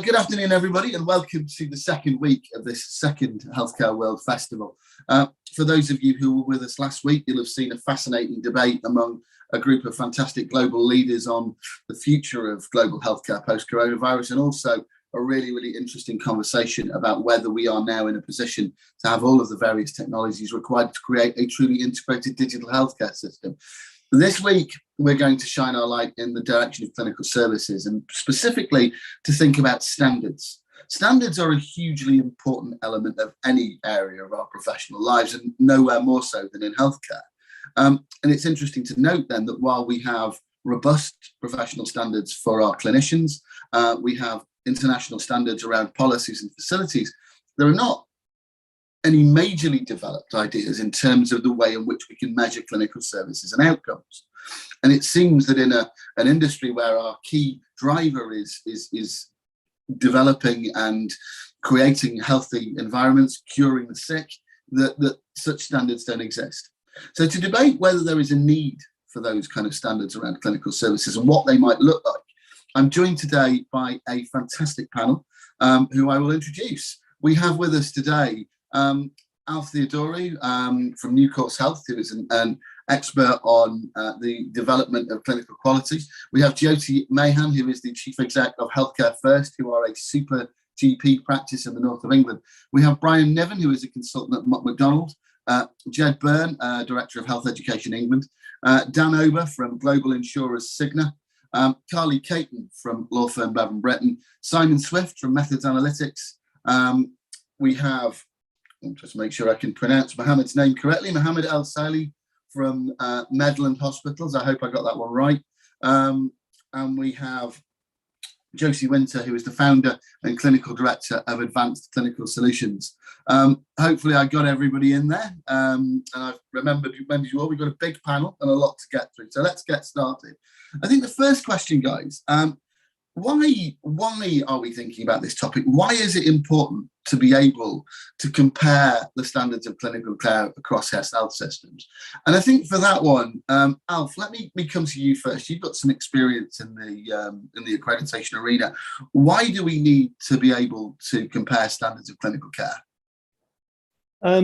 Good afternoon, everybody, and welcome to the second week of this second Healthcare World Festival. For those of you who were with us last week, you'll have seen a fascinating debate among a group of fantastic global leaders on the future of global healthcare post-coronavirus, and also a really interesting conversation about whether we are now in a position to have all of the various technologies required to create a truly integrated digital healthcare system. This week, we're going to shine our light in the direction of clinical services, and specifically to think about standards. Standards are a hugely important element of any area of our professional lives, and nowhere more so than in healthcare. And it's interesting to note then that while we have robust professional standards for our clinicians, we have international standards around policies and facilities, there are not any majorly developed ideas in terms of the way in which we can measure clinical services and outcomes. And it seems that in an industry where our key driver is developing and creating healthy environments, curing the sick, that such standards don't exist. So to debate whether there is a need for those kind of standards around clinical services and what they might look like, I'm joined today by a fantastic panel who I will introduce. We have with us today Alf Theodori from New Course Health, who is an expert on the development of clinical quality. We have Jyoti Mahan, who is the Chief Exec of Healthcare First, who are a super GP practice in the north of England. We have Brian Niven, who is a consultant at McDonald, Jed Byrne, Director of Health Education England, Dan Ober from global insurers Cigna, Carly Caton from law firm Bevan Bretton, Simon Swift from Methods Analytics. We have, just make sure I can pronounce Mohammed's name correctly, Mohammed El Salih from Medland Hospitals. I hope I got that one right. And we have Josie Winter, who is the founder and clinical director of Advanced Clinical Solutions. Hopefully I got everybody in there. And I've remembered you all. We've got a big panel and a lot to get through. So let's get started. I think the first question, guys, why are we thinking about this topic? Why is it important to be able to compare the standards of clinical care across health systems? And I think for that one, Alf, let me come to you first. You've got some experience in the accreditation arena. Why do we need to be able to compare standards of clinical care?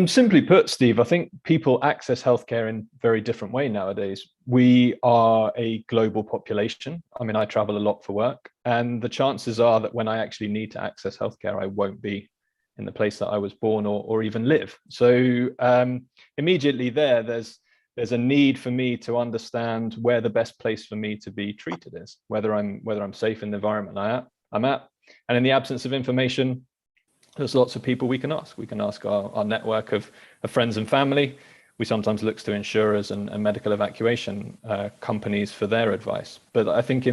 Simply put, Steve, I think people access healthcare in a very different way nowadays. We are a global population. I mean, I travel a lot for work, and the chances are that when I actually need to access healthcare, I won't be in the place that I was born or even live. So immediately there's a need for me to understand where the best place for me to be treated is, whether I'm safe in the environment I'm at. And in the absence of information, there's lots of people we can ask. We can ask our network of friends and family. We sometimes look to insurers and medical evacuation companies for their advice. But I think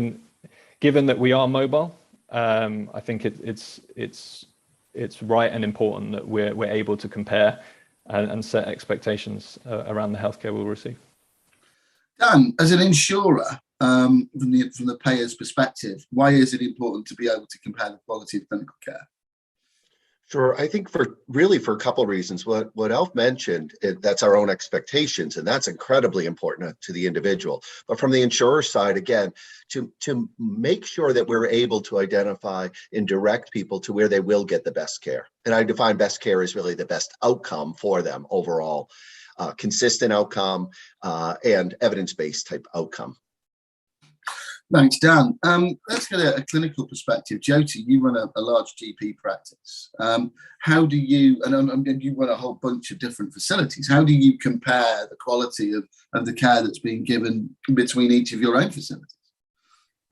given that we are mobile, I think it's right and important that we're able to compare and set expectations around the healthcare we'll receive. Dan, as an insurer, from the payer's perspective, why is it important to be able to compare the quality of clinical care? Sure. I think for a couple of reasons. What Alf mentioned, that's our own expectations, and that's incredibly important to the individual. But from the insurer side, again, to make sure that we're able to identify and direct people to where they will get the best care. And I define best care as really the best outcome for them overall, consistent outcome and evidence-based type outcome. Thanks, Dan. Let's get a clinical perspective. Jyoti, you run a large GP practice. How do you, and you run a whole bunch of different facilities, how do you compare the quality of the care that's being given between each of your own facilities?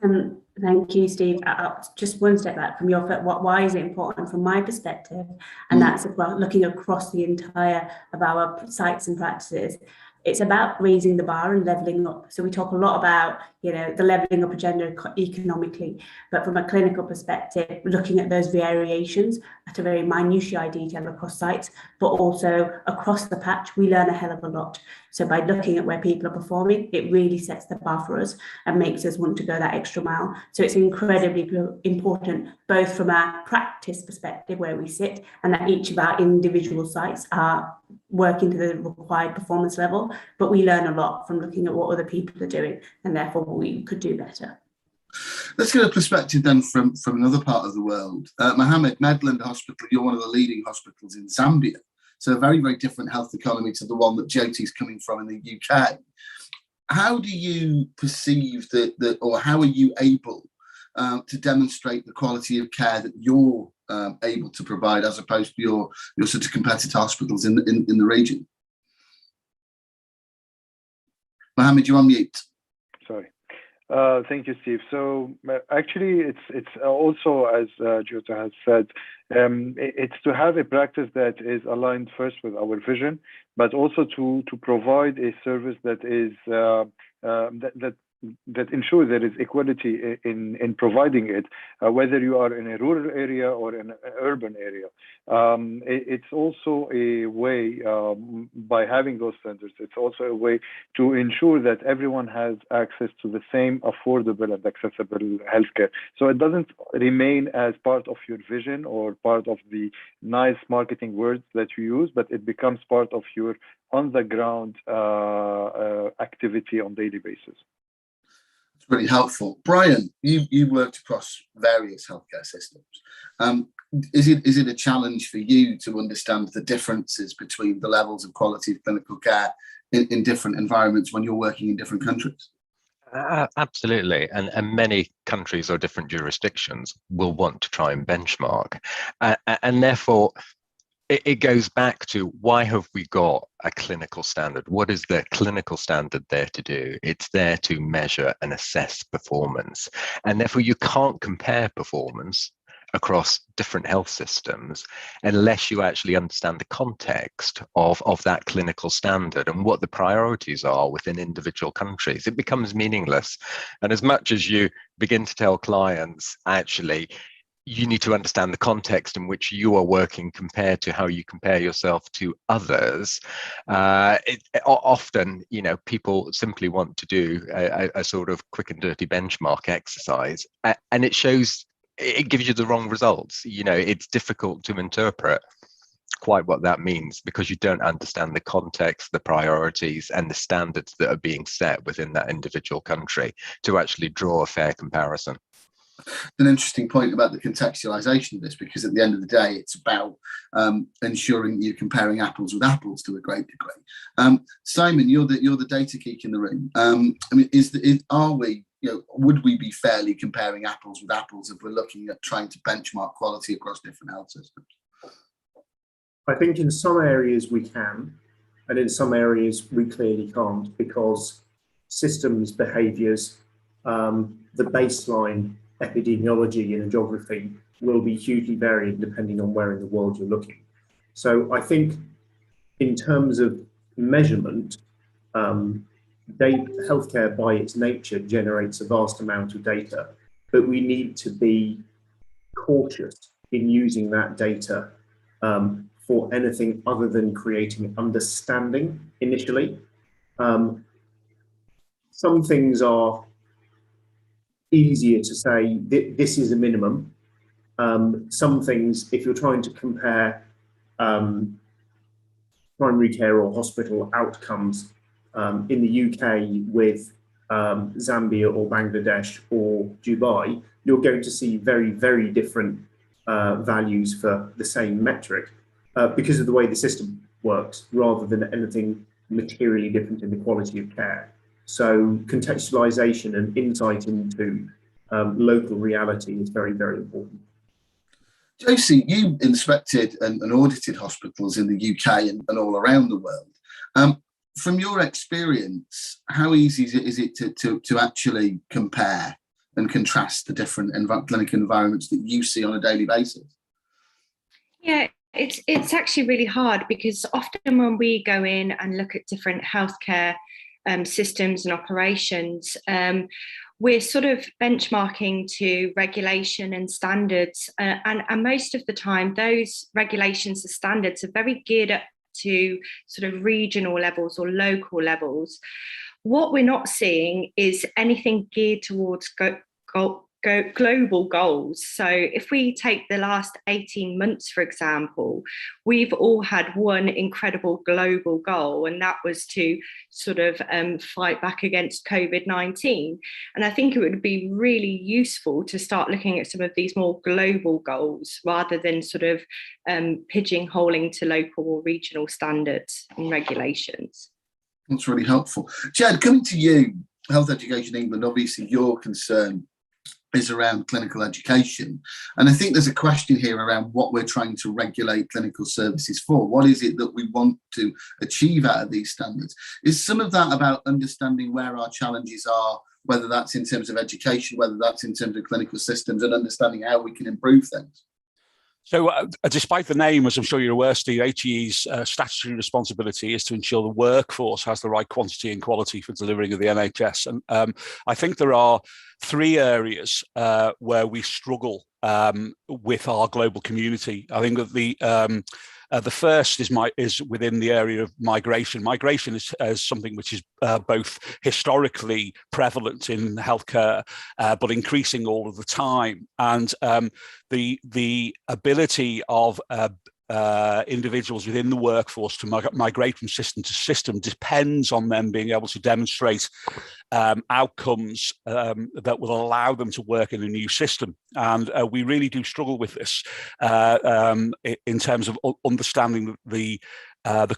Thank you, Steve. Just one step back from your, why is it important from my perspective? And that's about looking across the entire of our sites and practices. It's about raising the bar and leveling up. So we talk a lot about, the leveling up agenda economically, but from a clinical perspective, looking at those variations at a very minutiae detail across sites, but also across the patch, we learn a hell of a lot. So by looking at where people are performing, it really sets the bar for us and makes us want to go that extra mile. So it's incredibly important, both from a practice perspective where we sit and that each of our individual sites are working to the required performance level, but we learn a lot from looking at what other people are doing and therefore what we could do better. Let's get a perspective then from another part of the world. Mohammed, Medland Hospital, you're one of the leading hospitals in Zambia. So a very, very different health economy to the one that Jyoti's coming from in the UK. How do you perceive that, or how are you able to demonstrate the quality of care that you're able to provide as opposed to your sort of competitor hospitals in the region? Mohammed, you're on mute. Sorry. Thank you, Steve. So actually, it's also, as Jyoti has said, it's to have a practice that is aligned first with our vision, but also to provide a service that is that ensures there is equality in providing it, whether you are in a rural area or in an urban area. It's also a way, by having those centers, it's also a way to ensure that everyone has access to the same affordable and accessible healthcare. So it doesn't remain as part of your vision or part of the nice marketing words that you use, but it becomes part of your on-the-ground activity on a daily basis. It's really helpful. Brian, you worked across various healthcare systems. Is it a challenge for you to understand the differences between the levels of quality of clinical care in different environments when you're working in different countries? Absolutely, and many countries or different jurisdictions will want to try and benchmark, and therefore it goes back to, why have we got a clinical standard? What is the clinical standard there to do? It's there to measure and assess performance, and therefore you can't compare performance across different health systems unless you actually understand the context of that clinical standard and what the priorities are within individual countries. It becomes meaningless. And as much as you begin to tell clients, actually, you need to understand the context in which you are working compared to how you compare yourself to others. Often, people simply want to do a sort of quick and dirty benchmark exercise, and it gives you the wrong results. It's difficult to interpret quite what that means because you don't understand the context, the priorities, and the standards that are being set within that individual country to actually draw a fair comparison. An interesting point about the contextualization of this, because at the end of the day, it's about ensuring that you're comparing apples with apples to a great degree. Simon, you're the data geek in the room. Would we be fairly comparing apples with apples if we're looking at trying to benchmark quality across different health systems? I think in some areas we can, and in some areas we clearly can't, because systems, behaviours, the baseline epidemiology and geography will be hugely varying depending on where in the world you're looking. So I think in terms of measurement, healthcare by its nature generates a vast amount of data, but we need to be cautious in using that data for anything other than creating understanding initially. Some things are easier to say, this is a minimum. Some things, if you're trying to compare primary care or hospital outcomes in the UK with Zambia or Bangladesh or Dubai, you're going to see very, very different values for the same metric because of the way the system works, rather than anything materially different in the quality of care. So contextualization and insight into local reality is very, very important. Josie, you inspected and audited hospitals in the UK and all around the world. From your experience, how easy is it to actually compare and contrast the different clinic environments that you see on a daily basis? Yeah, it's actually really hard, because often when we go in and look at different healthcare systems and operations, we're sort of benchmarking to regulation and standards, and most of the time those regulations and standards are very geared up to sort of regional levels or local levels. What we're not seeing is anything geared towards global goals. So if we take the last 18 months, for example, we've all had one incredible global goal, and that was to sort of fight back against COVID-19. And I think it would be really useful to start looking at some of these more global goals rather than sort of pigeonholing to local or regional standards and regulations. That's really helpful. Jed, coming to you, Health Education England, obviously your concern is around clinical education. And I think there's a question here around what we're trying to regulate clinical services for. What is it that we want to achieve out of these standards? Is some of that about understanding where our challenges are, whether that's in terms of education, whether that's in terms of clinical systems, and understanding how we can improve things? So despite the name, as I'm sure you're aware, Steve, HEE's statutory responsibility is to ensure the workforce has the right quantity and quality for delivering of the NHS. And I think there are three areas where we struggle with our global community. I think that the first is within the area of migration. Migration is something which is both historically prevalent in healthcare, but increasing all of the time. And the ability of individuals within the workforce to migrate from system to system depends on them being able to demonstrate outcomes that will allow them to work in a new system. And we really do struggle with this in terms of understanding the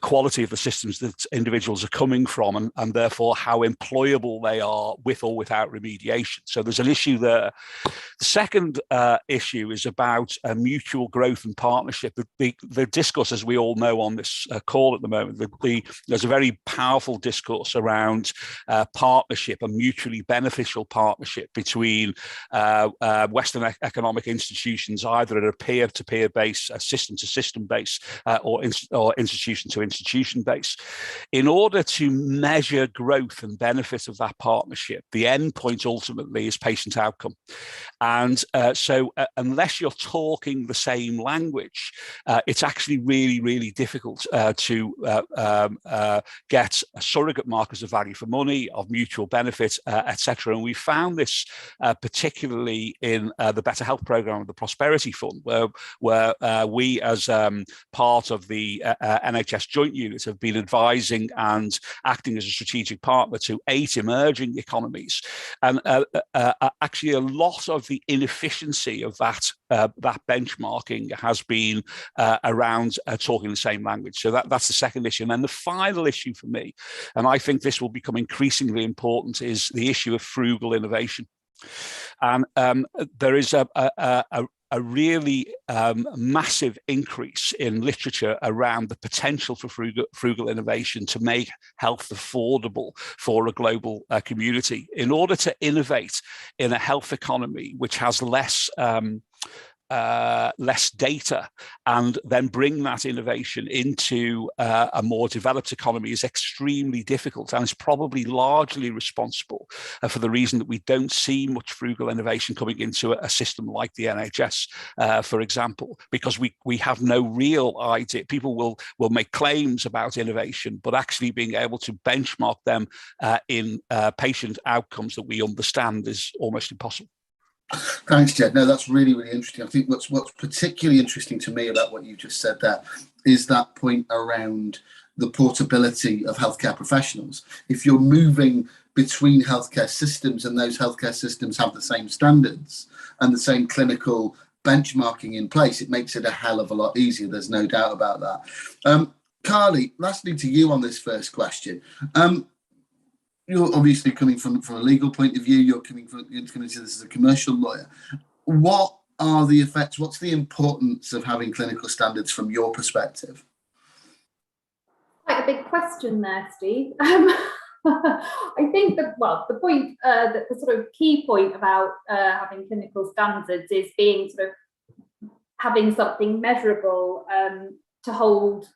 quality of the systems that individuals are coming from, and therefore how employable they are with or without remediation. So there's an issue there. The second issue is about mutual growth and partnership. The discourse, as we all know on this call at the moment, there's a very powerful discourse around partnership, a mutually beneficial partnership between Western economic institutions, either at a peer-to-peer base, a system-to-system base, or institution-to-institution base. In order to measure growth and benefit of that partnership, the end point ultimately is patient outcome. And so unless you're talking the same language, it's actually really, really difficult to get surrogate markers of value for money, of mutual benefit, etc. And we found this particularly in the Better Health Programme of the Prosperity Fund, where we, as part of the NHS Joint Unit, have been advising and acting as a strategic partner to 8 emerging economies. And actually a lot of the inefficiency of that benchmarking has been around talking the same language. So that's the second issue. And then the final issue for me, and I think this will become increasingly important, is the issue of frugal innovation. And there is a really massive increase in literature around the potential for frugal innovation to make health affordable for a global community. In order to innovate in a health economy which has less data, and then bring that innovation into a more developed economy is extremely difficult, and is probably largely responsible for the reason that we don't see much frugal innovation coming into a system like the NHS, for example, because we have no real idea. People will make claims about innovation, but actually being able to benchmark them in patient outcomes that we understand is almost impossible. Thanks, Jed. No, that's really, really interesting. I think what's particularly interesting to me about what you just said there is that point around the portability of healthcare professionals. If you're moving between healthcare systems and those healthcare systems have the same standards and the same clinical benchmarking in place, it makes it a hell of a lot easier. There's no doubt about that. Carly, lastly to you on this first question. You're obviously coming from a legal point of view, you're coming to this as a commercial lawyer. What are the effects? What's the importance of having clinical standards from your perspective? Quite a big question there, Steve. I think that, the point, the sort of key point about having clinical standards is being sort of having something measurable to hold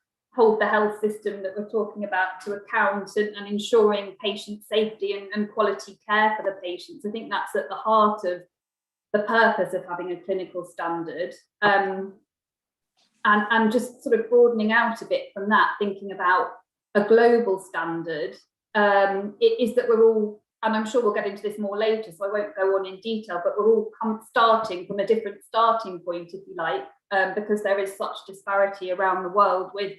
the health system that we're talking about to account, and ensuring patient safety and quality care for the patients. I think that's at the heart of the purpose of having a clinical standard. And just sort of broadening out a bit from that, thinking about a global standard, it is that we're all and I'm sure we'll get into this more later, so I won't go on in detail, but we're all starting from a different starting point, if you like, because there is such disparity around the world with,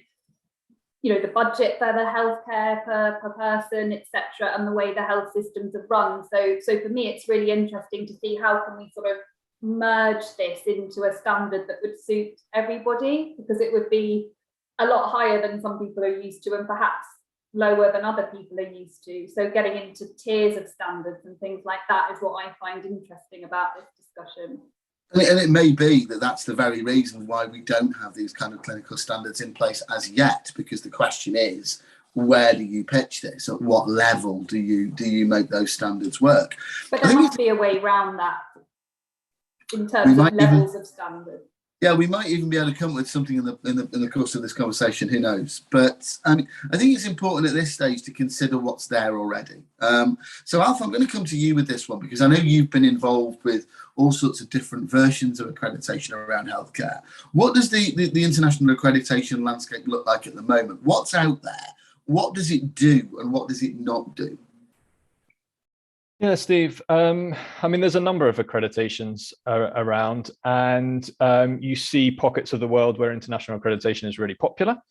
you know, the budget for the healthcare per person, etc., and the way the health systems are run. So for me, it's really interesting to see how can we sort of merge this into a standard that would suit everybody, because it would be a lot higher than some people are used to, and perhaps lower than other people are used to. So getting into tiers of standards and things like that is what I find interesting about this discussion. And it may be that that's the very reason why we don't have these kind of clinical standards in place as yet, because the question is, where do you pitch this? At what level do you make those standards work? But there must be a way around that in terms of levels of standards. Yeah, we might even be able to come up with something in the course of this conversation. Who knows? But I think it's important at this stage to consider what's there already. So, Alf, I'm going to come to you with this one, because I know you've been involved with all sorts of different versions of accreditation around healthcare. What does the international accreditation landscape look like at the moment? What's out there? What does it do, and what does it not do? Yeah, Steve. I mean, there's a number of accreditations around, and you see pockets of the world where international accreditation is really popular,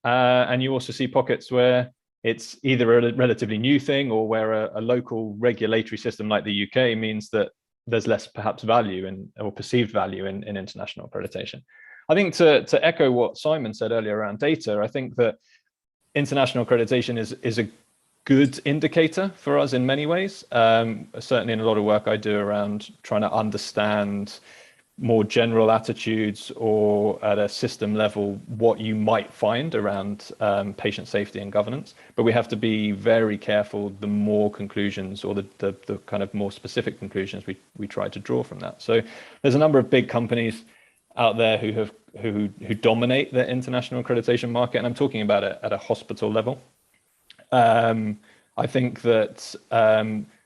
and you also see pockets where it's either a relatively new thing, or where a local regulatory system like the UK means that there's less perhaps value or perceived value in international accreditation. I think to echo what Simon said earlier around data, I think that international accreditation is a good indicator for us in many ways. Certainly in a lot of work I do around trying to understand more general attitudes, or at a system level, what you might find around patient safety and governance. But we have to be very careful the more conclusions, or the kind of more specific conclusions we try to draw from that. So there's a number of big companies out there who dominate the international accreditation market, and I'm talking about it at a hospital level. I think that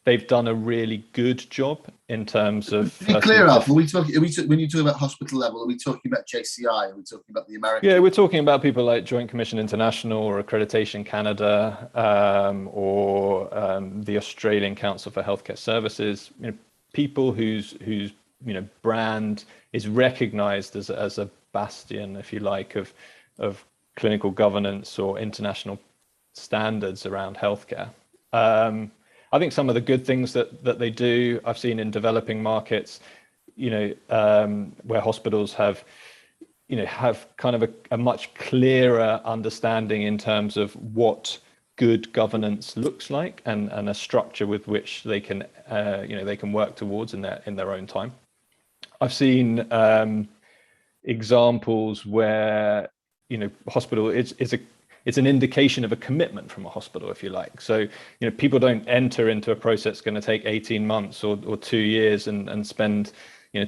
they've done a really good job in terms of. To be clear, Alf, when you talk about hospital level, are we talking about JCI? Are we talking about the American? Yeah, we're talking about people like Joint Commission International, or Accreditation Canada, or the Australian Council for Healthcare Services. You know, people whose brand is recognised as a bastion, if you like, of clinical governance or international standards around healthcare. I think some of the good things that they do, I've seen in developing markets, where hospitals have kind of a much clearer understanding in terms of what good governance looks like, and a structure with which they can work towards in their own time. I've seen examples where hospital it's an indication of a commitment from a hospital, if you like. So, people don't enter into a process that's going to take 18 months or 2 years and spend,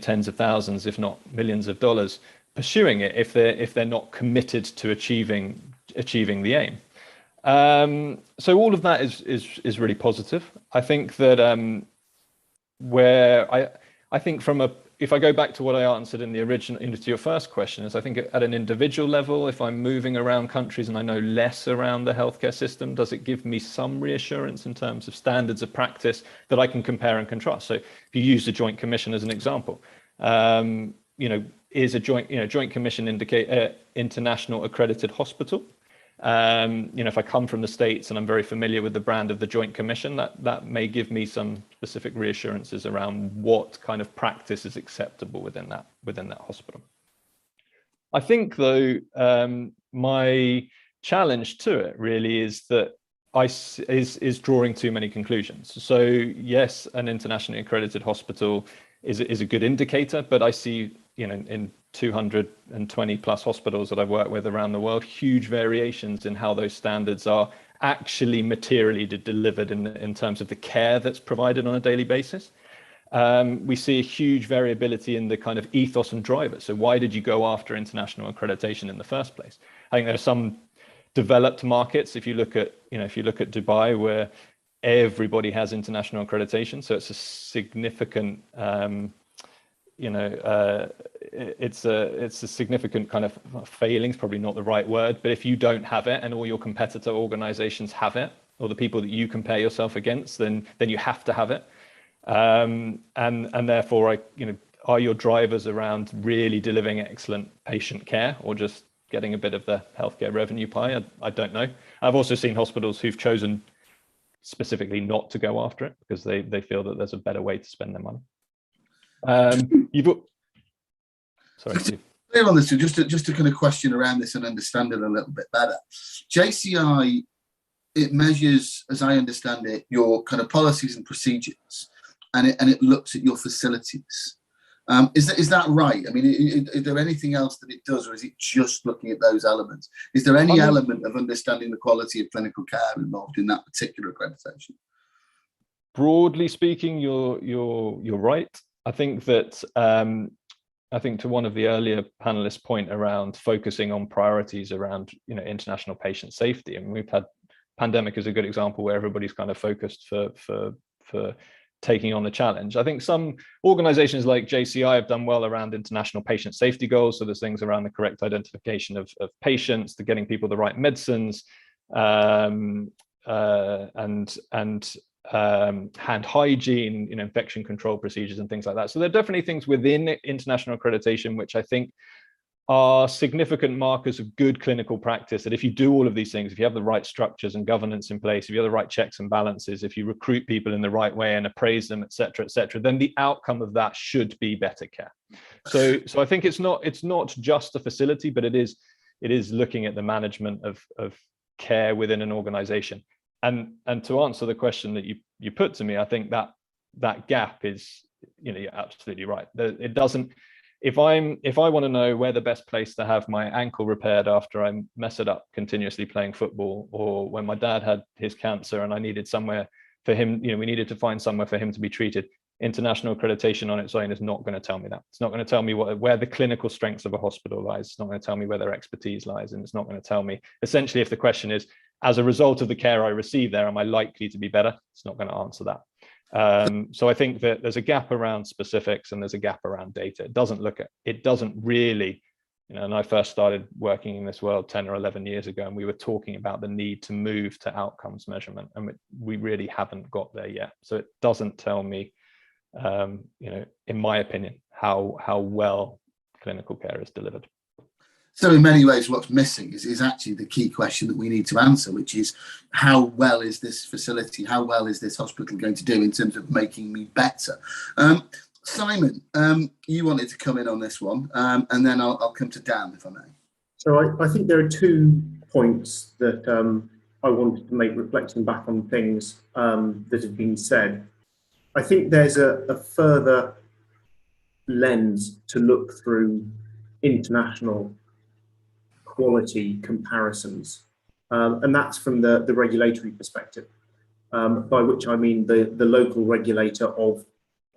tens of thousands, if not millions of dollars pursuing it if they're not committed to achieving the aim. So all of that is really positive. I think that I think if I go back to what I answered in the original, to your first question, is I think at an individual level, if I'm moving around countries and I know less around the healthcare system, does it give me some reassurance in terms of standards of practice that I can compare and contrast? So if you use the Joint Commission as an example, is a Joint Commission international accredited hospital? If I come from the States and I'm very familiar with the brand of the Joint Commission, that may give me some specific reassurances around what kind of practice is acceptable within that hospital. I think, though, my challenge to it really is that is drawing too many conclusions. So yes, an internationally accredited hospital is a good indicator, but I see in 220 plus hospitals that I've worked with around the world, huge variations in how those standards are actually materially delivered in terms of the care that's provided on a daily basis. We see a huge variability in the kind of ethos and drivers. So why did you go after international accreditation in the first place? I think there are some developed markets, if you look at Dubai, where everybody has international accreditation, so it's a significant it's a significant kind of failing, is probably not the right word, but if you don't have it and all your competitor organizations have it, or the people that you compare yourself against, then you have to have it. And therefore, are your drivers around really delivering excellent patient care, or just getting a bit of the healthcare revenue pie? I don't know. I've also seen hospitals who've chosen specifically not to go after it because they feel that there's a better way to spend their money. Sorry, Steve. On this, just to kind of question around this and understand it a little bit better. JCI, it measures, as I understand it, your kind of policies and procedures, and it looks at your facilities. Is that right? I mean, is there anything else that it does, or is it just looking at those elements? Is there any element of understanding the quality of clinical care involved in that particular accreditation? Broadly speaking, you're right. I think that to one of the earlier panelists' point around focusing on priorities around international patient safety, and we've had pandemic is a good example where everybody's kind of focused for taking on the challenge. I think some organizations like JCI have done well around international patient safety goals. So there's things around the correct identification of patients, to getting people the right medicines, and hand hygiene, infection control procedures and things like that. So there are definitely things within international accreditation which I think are significant markers of good clinical practice, that if you do all of these things, if you have the right structures and governance in place, if you have the right checks and balances, if you recruit people in the right way and appraise them, et cetera, then the outcome of that should be better care. So I think it's not just a facility, but it is looking at the management of care within an organization. And to answer the question that you put to me, I think that gap is, you're absolutely right. It doesn't. If I want to know where the best place to have my ankle repaired after I mess it up continuously playing football, or when my dad had his cancer and I needed somewhere for him, we needed to find somewhere for him to be treated, international accreditation on its own is not going to tell me that. It's not going to tell me where the clinical strengths of a hospital lies. It's not going to tell me where their expertise lies, and it's not going to tell me, essentially, if the question is, as a result of the care I receive there, am I likely to be better? It's not going to answer that. So I think that there's a gap around specifics and there's a gap around data. It doesn't really, and I first started working in this world 10 or 11 years ago, and we were talking about the need to move to outcomes measurement, and we really haven't got there yet. So it doesn't tell me, in my opinion, how well clinical care is delivered. So in many ways, what's missing is actually the key question that we need to answer, which is, how well is this facility, how well is this hospital going to do in terms of making me better? Simon, you wanted to come in on this one, and then I'll come to Dan, if I may. So I think there are 2 points that I wanted to make, reflecting back on things that have been said. I think there's a further lens to look through international quality comparisons, and that's from the regulatory perspective, by which I mean the local regulator of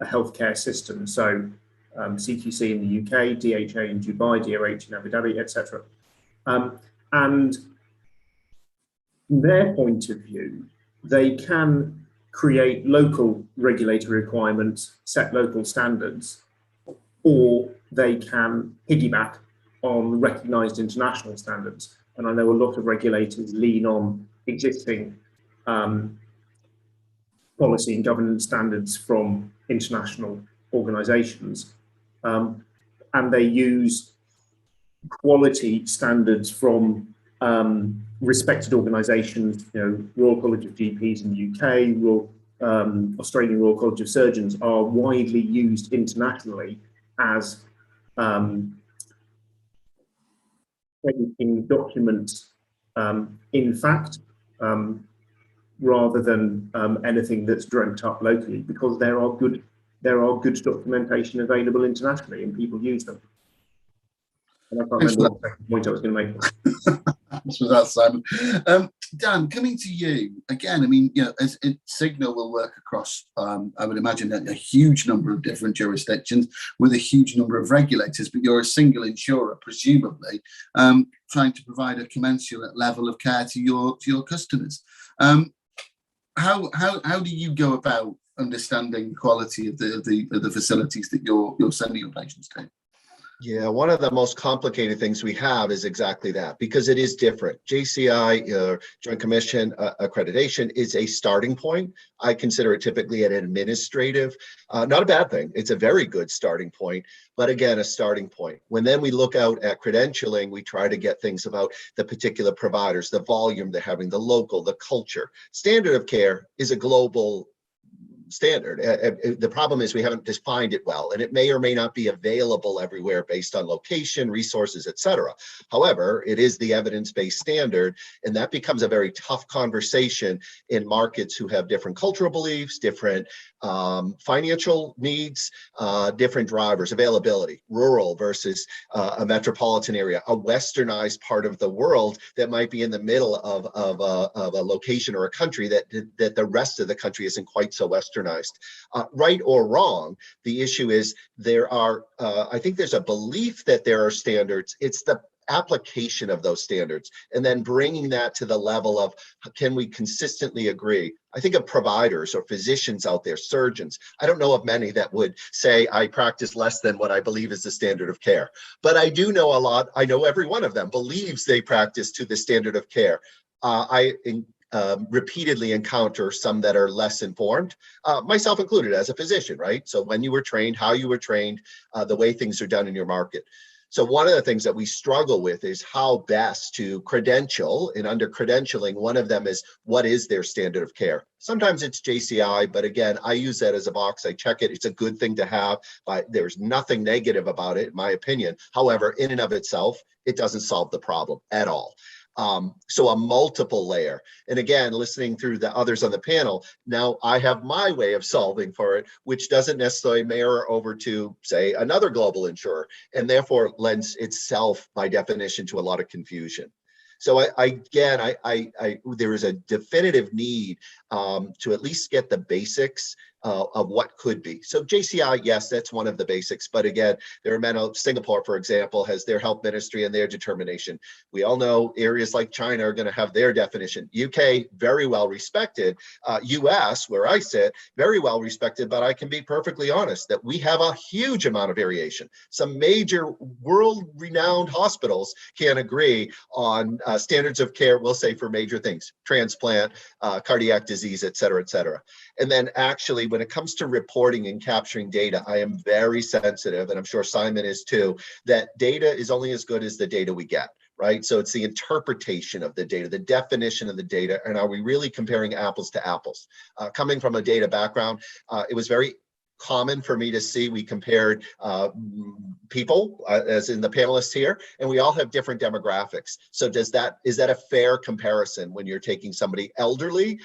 a healthcare system. So CQC in the UK, DHA in Dubai, DRH in Abu Dhabi, etc. And from their point of view, they can create local regulatory requirements, set local standards, or they can piggyback on recognised international standards. And I know a lot of regulators lean on existing policy and governance standards from international organisations, and they use quality standards from respected organisations. Royal College of GPs in the UK, Australian Royal College of Surgeons are widely used internationally as in documents, in fact, rather than anything that's dreamt up locally, because there are good documentation available internationally and people use them. And I can't remember what the second point I was going to make. Thanks for that, Simon. Dan, coming to you again. I mean, as Signal will work across, I would imagine, a huge number of different jurisdictions with a huge number of regulators, but you're a single insurer, presumably, trying to provide a commensurate level of care to your customers. How do you go about understanding the quality of the facilities that you're sending your patients to? Yeah, one of the most complicated things we have is exactly that, because it is different. JCI, Joint Commission accreditation, is a starting point. I consider it typically an administrative, not a bad thing. It's a very good starting point, but again, a starting point. When then we look out at credentialing, we try to get things about the particular providers, the volume they're having, the local, the culture. Standard of care is a global standard. The problem is we haven't defined it well, and it may or may not be available everywhere based on location, resources, etc. However, it is the evidence-based standard, and that becomes a very tough conversation in markets who have different cultural beliefs, different financial needs, different drivers, availability, rural versus a metropolitan area, a westernized part of the world that might be in the middle of a location or a country that the rest of the country isn't quite so westernized. Right or wrong, the issue is there are, I think there's a belief that there are standards. It's the application of those standards and then bringing that to the level of, can we consistently agree? I think of providers or physicians out there, surgeons. I don't know of many that would say I practice less than what I believe is the standard of care, but I do know a lot. I know every one of them believes they practice to the standard of care. Repeatedly encounter some that are less informed, myself included as a physician, right? So when you were trained, how you were trained, the way things are done in your market. So one of the things that we struggle with is how best to credential, and under credentialing, one of them is what is their standard of care? Sometimes it's JCI, but again, I use that as a box. I check it. It's a good thing to have, but there's nothing negative about it, in my opinion. However, in and of itself, it doesn't solve the problem at all. So a multiple layer. And again, listening through the others on the panel, now I have my way of solving for it, which doesn't necessarily mirror over to, say, another global insurer, and therefore lends itself, by definition, to a lot of confusion. So there is a definitive need to at least get the basics of what could be. So JCI, yes, that's one of the basics. But again, there are many. Singapore, for example, has their health ministry and their determination. We all know areas like China are going to have their definition. UK, very well respected. US, where I sit, very well respected. But I can be perfectly honest that we have a huge amount of variation. Some major world-renowned hospitals can agree on standards of care, we'll say, for major things, transplant, cardiac disease, et cetera, et cetera. And then actually, when it comes to reporting and capturing data, I am very sensitive, and I'm sure Simon is too, that data is only as good as the data we get, right? So it's the interpretation of the data, the definition of the data, and are we really comparing apples to apples? Coming from a data background, it was very common for me to see. We compared people, as in the panelists here, and we all have different demographics. So is that a fair comparison when you're taking somebody elderly,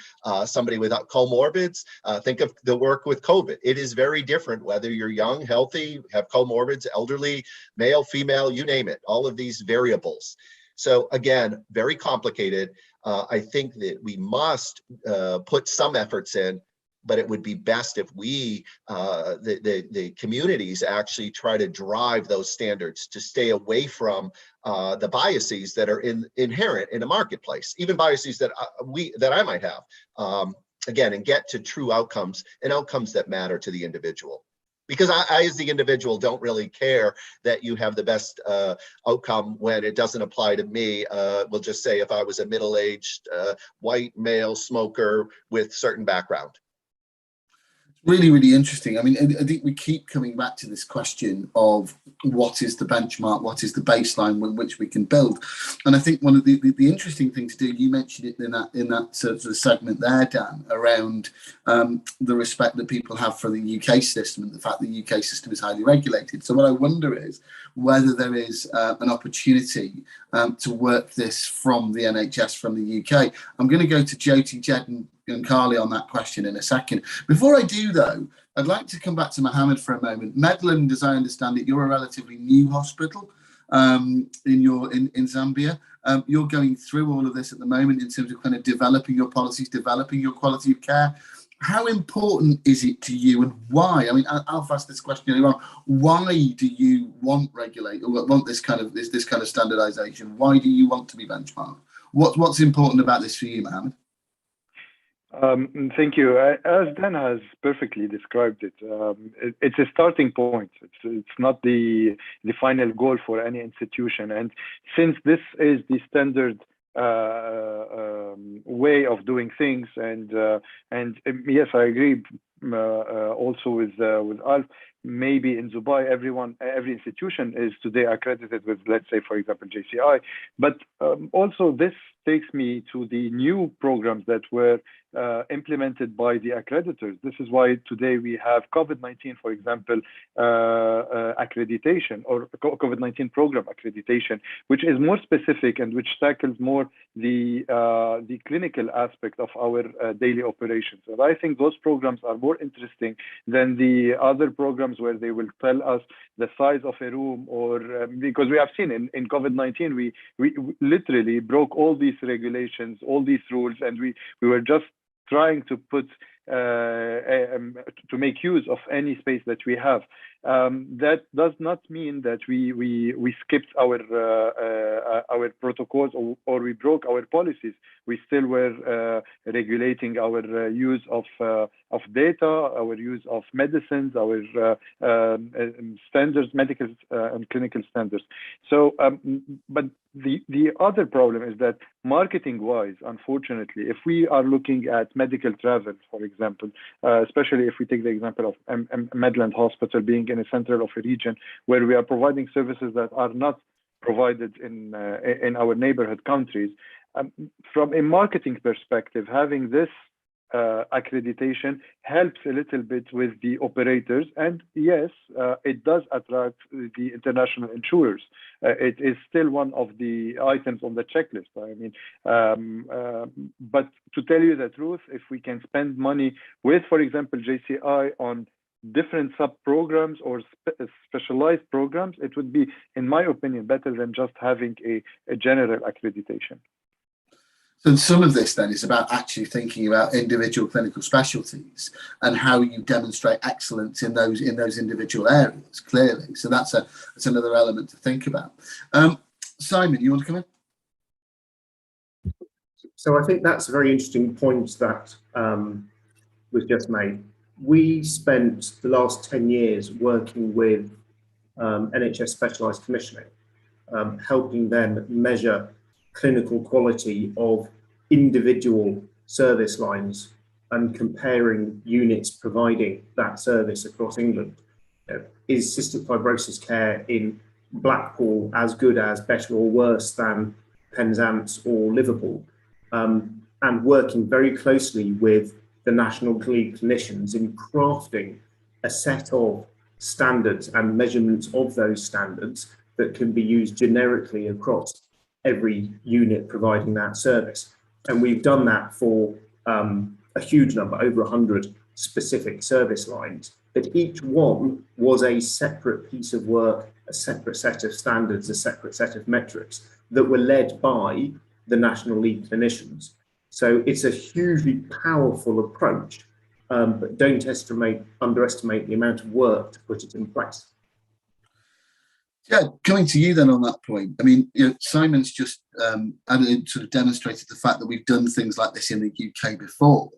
somebody without comorbids? Think of the work with COVID. It is very different whether you're young, healthy, have comorbids, elderly, male, female, you name it, all of these variables. So again, very complicated. I think that we must put some efforts in, but it would be best if we, the communities, actually try to drive those standards to stay away from the biases that are inherent in a marketplace, even biases that I might have. Again, and get to true outcomes and outcomes that matter to the individual. Because I, as the individual, don't really care that you have the best outcome when it doesn't apply to me. We'll just say if I was a middle-aged white male smoker with certain background. Really, really interesting. I mean, I think we keep coming back to this question of what is the benchmark, what is the baseline with which we can build. And I think one of the interesting things to do, you mentioned it in that sort of segment there, Dan, around the respect that people have for the UK system and the fact that the UK system is highly regulated. So what I wonder is whether there is an opportunity to work this from the NHS, from the UK. I'm going to go to Jyoti, Jed and Carly on that question in a second. Before I do, though, I'd like to come back to Mohammed for a moment. Medland, as I understand it, you're a relatively new hospital in Zambia. You're going through all of this at the moment in terms of kind of developing your policies, developing your quality of care. How important is it to you, and why? I mean, I'll ask this question earlier on. Why do you want this kind of standardization? Why do you want to be benchmarked? What's important about this for you, Mohammed? Thank you. As Dan has perfectly described it, it's a starting point. It's not the final goal for any institution. And since this is the standard way of doing things, and yes, I agree. Also with Alf, maybe in Dubai, every institution is today accredited with, let's say, for example, JCI. But also this takes me to the new programs that were implemented by the accreditors. This is why today we have COVID-19, for example, accreditation, or COVID-19 program accreditation, which is more specific and which tackles more the clinical aspect of our daily operations. And I think those programs are more interesting than the other programs where they will tell us the size of a room, or because we have seen in COVID-19, we literally broke all these regulations, all these rules, and we were just trying to put to make use of any space that we have. That does not mean that we skipped our protocols or we broke our policies. We still were regulating our use of data, our use of medicines, our standards, medical and clinical standards. So, but the other problem is that marketing-wise, unfortunately, if we are looking at medical travel, for example, especially if we take the example of Medland Hospital being in a center of a region where we are providing services that are not provided in our neighborhood countries, from a marketing perspective, having this accreditation helps a little bit with the operators, and yes, it does attract the international insurers. It is still one of the items on the checklist. I mean, but to tell you the truth, if we can spend money with, for example, JCI on different sub-programs or specialized programs, it would be, in my opinion, better than just having a general accreditation. So some of this then is about actually thinking about individual clinical specialties and how you demonstrate excellence in those individual areas, clearly. So that's another element to think about. Simon, you want to come in? So I think that's a very interesting point that was just made. We spent the last 10 years working with NHS Specialised Commissioning, helping them measure clinical quality of individual service lines and comparing units providing that service across England. Is cystic fibrosis care in Blackpool as good as, better or worse than Penzance or Liverpool? And working very closely with the national lead clinicians in crafting a set of standards and measurements of those standards that can be used generically across every unit providing that service. And we've done that for a huge number, over 100 specific service lines, but each one was a separate piece of work, a separate set of standards, a separate set of metrics that were led by the national lead clinicians. So it's a hugely powerful approach, but don't underestimate the amount of work to put it in place. Yeah, coming to you then on that point. I mean, Simon's just sort of demonstrated the fact that we've done things like this in the UK before.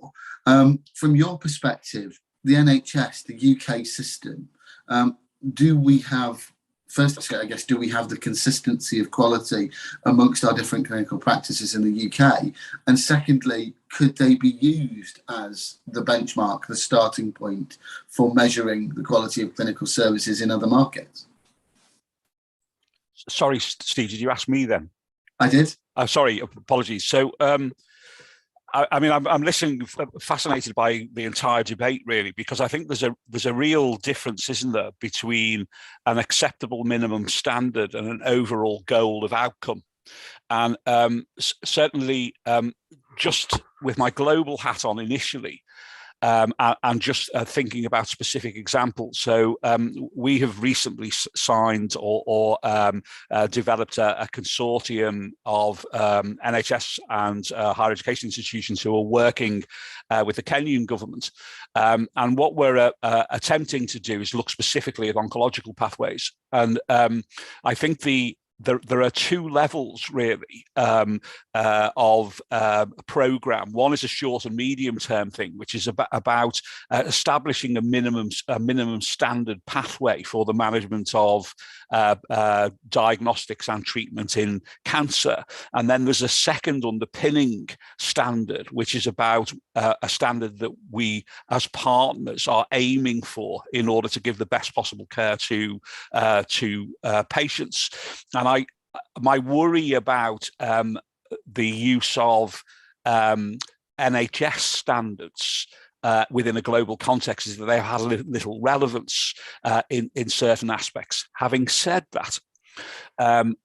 From your perspective, the NHS, the UK system, do we have, first, I guess, do we have the consistency of quality amongst our different clinical practices in the UK? And secondly, could they be used as the benchmark, the starting point for measuring the quality of clinical services in other markets? Sorry, Steve, did you ask me then? I did. Oh, sorry, apologies. So, I mean, I'm listening, fascinated by the entire debate, really, because I think there's a real difference, isn't there, between an acceptable minimum standard and an overall goal of outcome. And certainly, just with my global hat on initially, and just thinking about specific examples. So we have recently signed or developed a consortium of NHS and higher education institutions who are working with the Kenyan government. And what we're attempting to do is look specifically at oncological pathways. And I think the there are two levels really of a program. One is a short and medium term thing, which is about establishing a minimum standard pathway for the management of diagnostics and treatment in cancer. And then there's a second underpinning standard, which is about a standard that we as partners are aiming for in order to give the best possible care to patients. And my worry about the use of NHS standards within a global context is that they have little relevance in certain aspects. Having said that,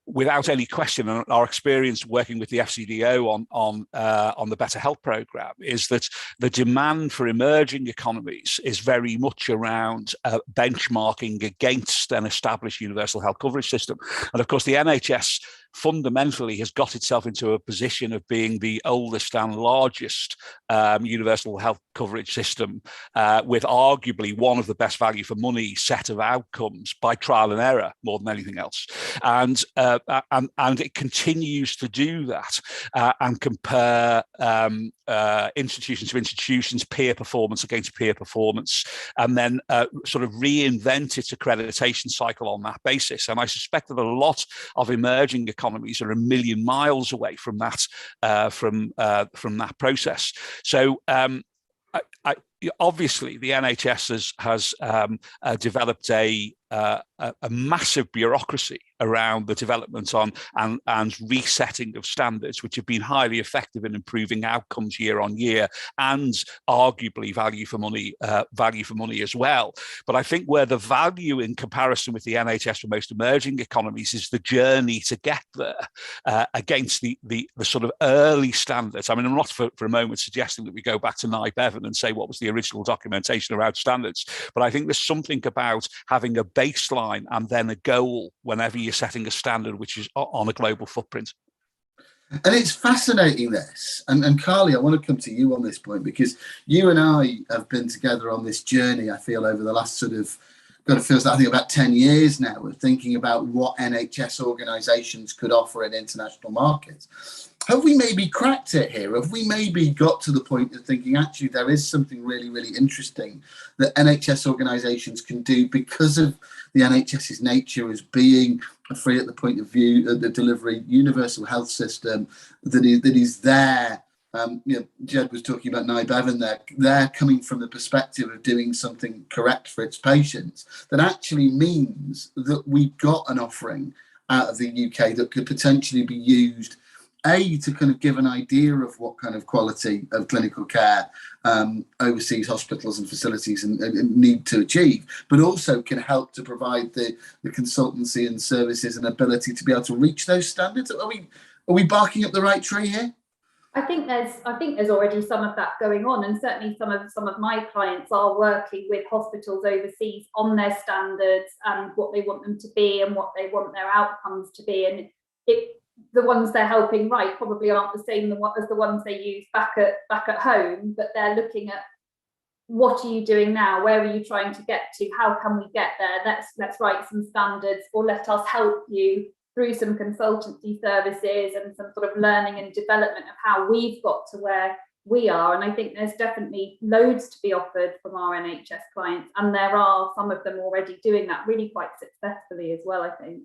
without any question, and our experience working with the FCDO on the Better Health Programme is that the demand for emerging economies is very much around benchmarking against an established universal health coverage system. And of course, the NHS fundamentally has got itself into a position of being the oldest and largest universal health coverage system, with arguably one of the best value for money set of outcomes by trial and error more than anything else. And it continues to do that and compare institutions to institutions, peer performance against peer performance, and then sort of reinvent its accreditation cycle on that basis. And I suspect that a lot of emerging economies are a million miles away from that process. So obviously, the NHS has developed a massive bureaucracy around the development on and resetting of standards, which have been highly effective in improving outcomes year on year, and arguably value for money as well. But I think where the value in comparison with the NHS for most emerging economies is the journey to get there against the sort of early standards. I mean, I'm not for a moment suggesting that we go back to Nye Bevan and say what was the original documentation around standards, but I think there's something about having a baseline and then a goal whenever you're setting a standard which is on a global footprint. And it's fascinating, this. And Carly, I want to come to you on this point, because you and I have been together on this journey, I feel, over the last sort of, feels like I think about 10 years now, of thinking about what NHS organisations could offer in international markets. Have we maybe cracked it here? Have we maybe got to the point of thinking, actually, there is something really, really interesting that NHS organisations can do because of the NHS's nature as being a free at the point of view, the delivery universal health system that is there. Jed was talking about Nye Bevan there. They're coming from the perspective of doing something correct for its patients. That actually means that we've got an offering out of the UK that could potentially be used, to kind of give an idea of what kind of quality of clinical care overseas hospitals and facilities and need to achieve, but also can help to provide the consultancy and services and ability to be able to reach those standards. Are we barking up the right tree here? I think there's already some of that going on, and certainly some of my clients are working with hospitals overseas on their standards and what they want them to be and what they want their outcomes to be. And the ones they're helping write probably aren't the same as the ones they use back at home, but they're looking at, what are you doing now? Where are you trying to get to? How can we get there? Let's write some standards, or let us help you through some consultancy services and some sort of learning and development of how we've got to where we are. And I think there's definitely loads to be offered from our NHS clients, and there are some of them already doing that really quite successfully as well, I think.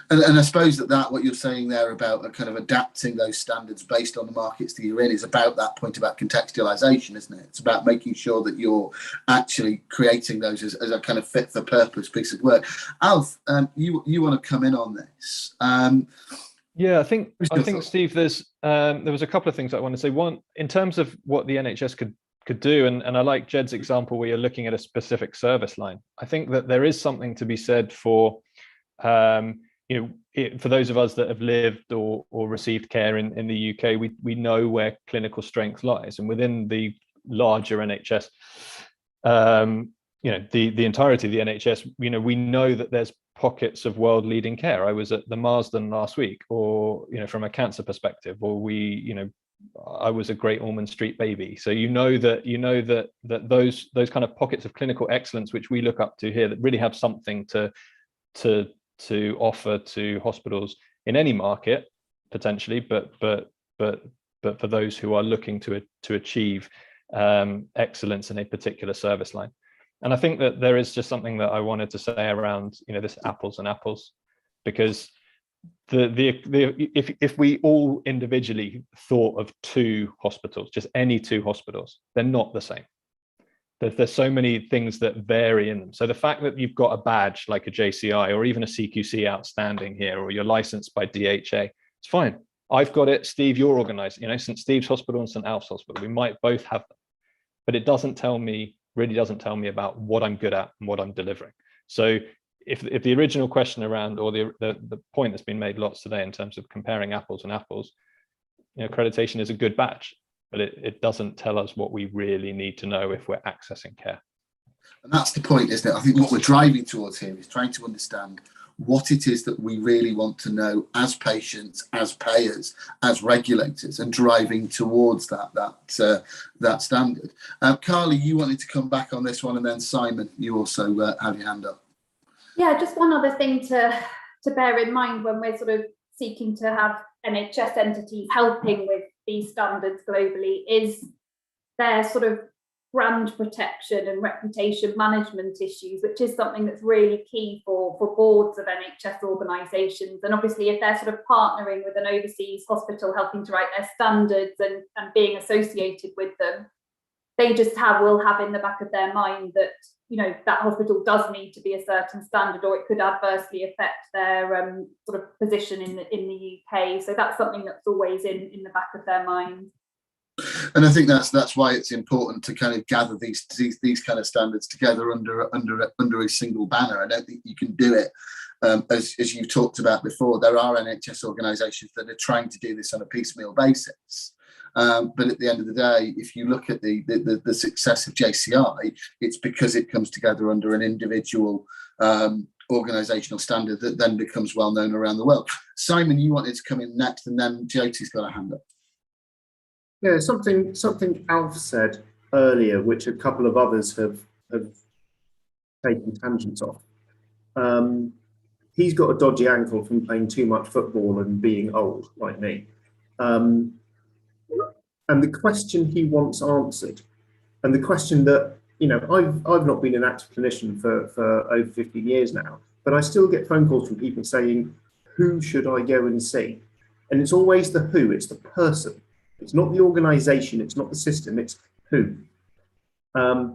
And I suppose that what you're saying there about kind of adapting those standards based on the markets that you're in is about that point about contextualization, isn't it? It's about making sure that you're actually creating those as a kind of fit for purpose piece of work. Alf, you want to come in on this? Yeah, I think Steve, there was a couple of things I want to say. One, in terms of what the NHS could do, and I like Jed's example where you're looking at a specific service line. I think that there is something to be said for for those of us that have lived or received care in the UK, we know where clinical strength lies, and within the larger NHS, the entirety of the NHS, we know that there's pockets of world leading care. I was at the Marsden last week, or from a cancer perspective, or I was a Great Ormond Street baby. So that those kind of pockets of clinical excellence which we look up to here that really have something to to offer to hospitals in any market potentially, but for those who are looking to achieve excellence in a particular service line. And I think that there is just something that I wanted to say around, this apples and apples, because if we all individually thought of two hospitals, just any two hospitals, they're not the same. There's so many things that vary in them. So the fact that you've got a badge like a JCI or even a CQC outstanding here, or you're licensed by DHA, it's fine. I've got it. Steve, you're organized. St. Steve's Hospital and St. Alf's Hospital, we might both have them, but it really doesn't tell me about what I'm good at and what I'm delivering. So if the original question around, or the point that's been made lots today in terms of comparing apples and apples, accreditation is a good badge, but it doesn't tell us what we really need to know if we're accessing care. And that's the point, isn't it? I think what we're driving towards here is trying to understand what it is that we really want to know as patients, as payers, as regulators, and driving towards that standard. Carly, you wanted to come back on this one, and then Simon, you also have your hand up. Yeah, just one other thing to bear in mind when we're sort of seeking to have NHS entities helping with these standards globally is their sort of brand protection and reputation management issues, which is something that's really key for boards of NHS organisations. And obviously, if they're sort of partnering with an overseas hospital, helping to write their standards and being associated with them, they just will have in the back of their mind that that hospital does need to be a certain standard, or it could adversely affect their sort of position in the UK. So that's something that's always in the back of their mind. And I think that's why it's important to kind of gather these kind of standards together under a single banner. I don't think you can do it as you've talked about before. There are NHS organisations that are trying to do this on a piecemeal basis. But at the end of the day, if you look at the success of JCI, it's because it comes together under an individual organisational standard that then becomes well known around the world. Simon, you wanted to come in next, and then Jyoti's got a hand up. Yeah, something Alf said earlier, which a couple of others have taken tangents off. He's got a dodgy ankle from playing too much football and being old, like me. And the question he wants answered, and the question that, I've not been an active clinician for over 15 years now, but I still get phone calls from people saying, who should I go and see? And it's always the who, it's the person. It's not the organisation, it's not the system, it's who.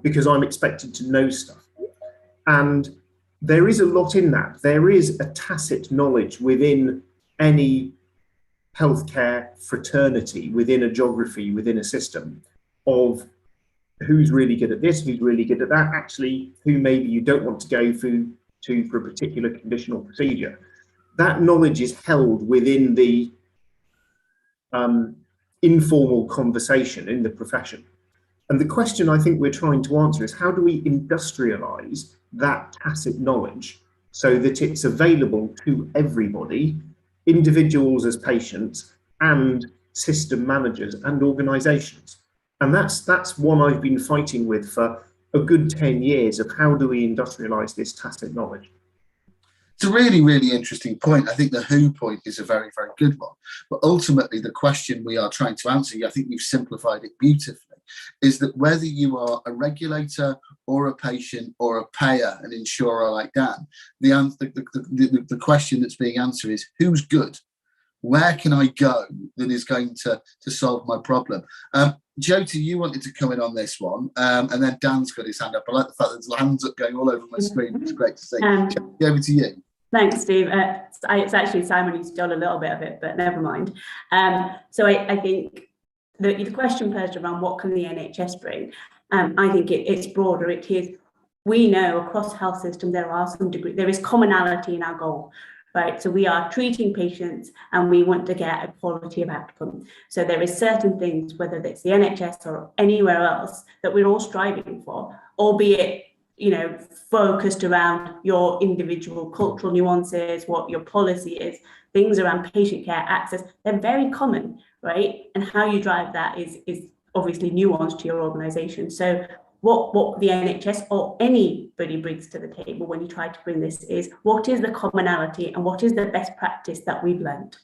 Because I'm expected to know stuff. And there is a lot in that. There is a tacit knowledge within any healthcare fraternity, within a geography, within a system, of who's really good at this, who's really good at that, actually, who maybe you don't want to go to for a particular condition or procedure. That knowledge is held within the informal conversation in the profession. And the question I think we're trying to answer is, how do we industrialize that tacit knowledge so that it's available to everybody, individuals as patients and system managers and organizations? And that's one I've been fighting with for a good 10 years of how do we industrialize this tacit knowledge? It's a really, really interesting point. I think the who point is a very, very good one. But ultimately, the question we are trying to answer, I think you've simplified it beautifully, is that whether you are a regulator or a patient or a payer, an insurer like Dan, the question that's being answered is, who's good? Where can I go that is going to solve my problem? Jyoti, you wanted to come in on this one, and then Dan's got his hand up. I like the fact that there's hands up going all over my screen. It's great to see. Over to you. Thanks, Steve. It's actually Simon who stole a little bit of it, but never mind. So I think the question posed around what can the NHS bring, I think it's broader. It is, we know across health systems there is commonality in our goal. Right, so we are treating patients and we want to get a quality of outcome. So there is certain things, whether it's the NHS or anywhere else, that we're all striving for, albeit, focused around your individual cultural nuances, what your policy is, things around patient care access. They're very common, right? And how you drive that is obviously nuanced to your organisation. So what the NHS or anybody brings to the table when you try to bring this is, what is the commonality and what is the best practice that we've learned?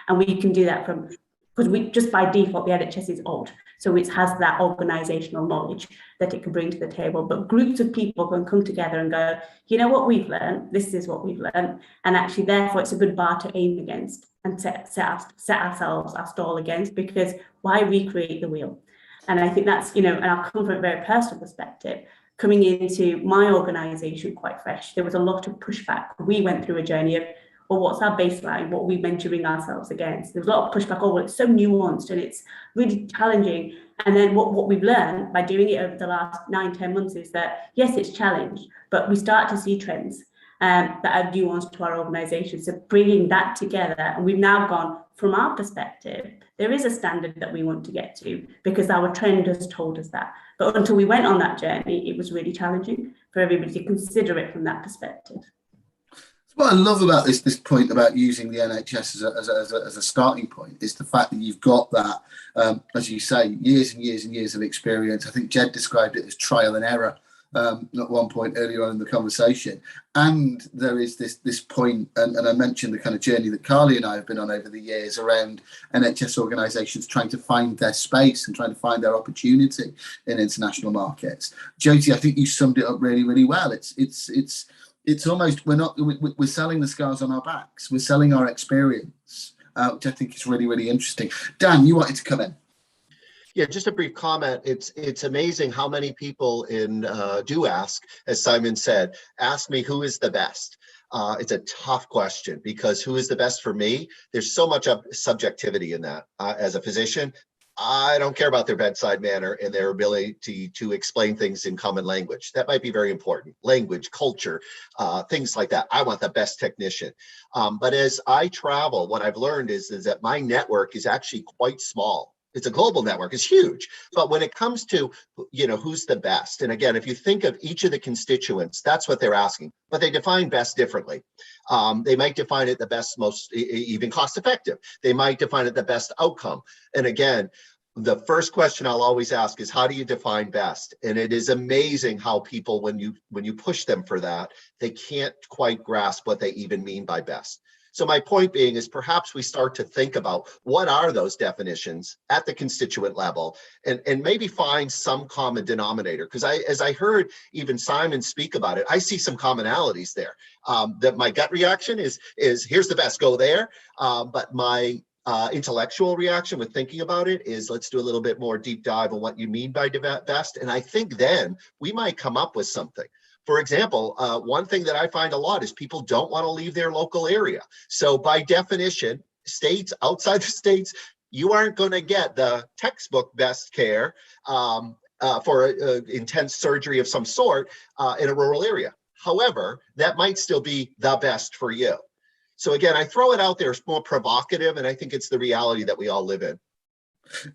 And we can do that because we just by default, the NHS is old. So it has that organisational knowledge that it can bring to the table. But groups of people can come together and go, you know what we've learned, this is what we've learned. And actually, therefore, it's a good bar to aim against and set ourselves, our stall against, because why recreate the wheel? And I think that's, and I'll come from a very personal perspective, coming into my organisation quite fresh, there was a lot of pushback. We went through a journey of, well, what's our baseline? What are we measuring ourselves against? There's a lot of pushback. Oh, well, it's so nuanced and it's really challenging. And then what we've learned by doing it over the last 9-10 months is that, yes, it's challenged, but we start to see trends that are nuanced to our organisation. So bringing that together, and we've now gone, from our perspective, there is a standard that we want to get to because our trend has told us that. But until we went on that journey, it was really challenging for everybody to consider it from that perspective. What I love about this point about using the NHS as a starting point is the fact that you've got that, as you say, years and years and years of experience. I think Jed described it as trial and error at one point earlier on in the conversation. And there is this point, and I mentioned the kind of journey that Carly and I have been on over the years around NHS organisations trying to find their space and trying to find their opportunity in international markets. Jyoti, I think you summed it up really, really well. It's almost, we're selling the scars on our backs. We're selling our experience, which I think is really, really interesting. Dan, you wanted to come in. Yeah, just a brief comment. It's amazing how many people do ask, as Simon said, ask me who is the best. It's a tough question because who is the best for me? There's so much subjectivity in that. As a physician, I don't care about their bedside manner and their ability to explain things in common language. That might be very important. Language, culture, things like that. I want the best technician. But as I travel, what I've learned is that my network is actually quite small. It's a global network, it's huge. But when it comes to, who's the best? And again, if you think of each of the constituents, that's what they're asking, but they define best differently. They might define it the best, most even cost effective. They might define it the best outcome. And again, the first question I'll always ask is, how do you define best? And it is amazing how people, when you push them for that, they can't quite grasp what they even mean by best. So my point being is perhaps we start to think about what are those definitions at the constituent level and maybe find some common denominator. Because as I heard even Simon speak about it, I see some commonalities there. That my gut reaction is here's the best, go there. But my intellectual reaction with thinking about it is let's do a little bit more deep dive on what you mean by best. And I think then we might come up with something. For example, one thing that I find a lot is people don't want to leave their local area. So by definition, states outside the states, you aren't going to get the textbook best care for intense surgery of some sort in a rural area. However, that might still be the best for you. So again, I throw it out there. It's more provocative, and I think it's the reality that we all live in.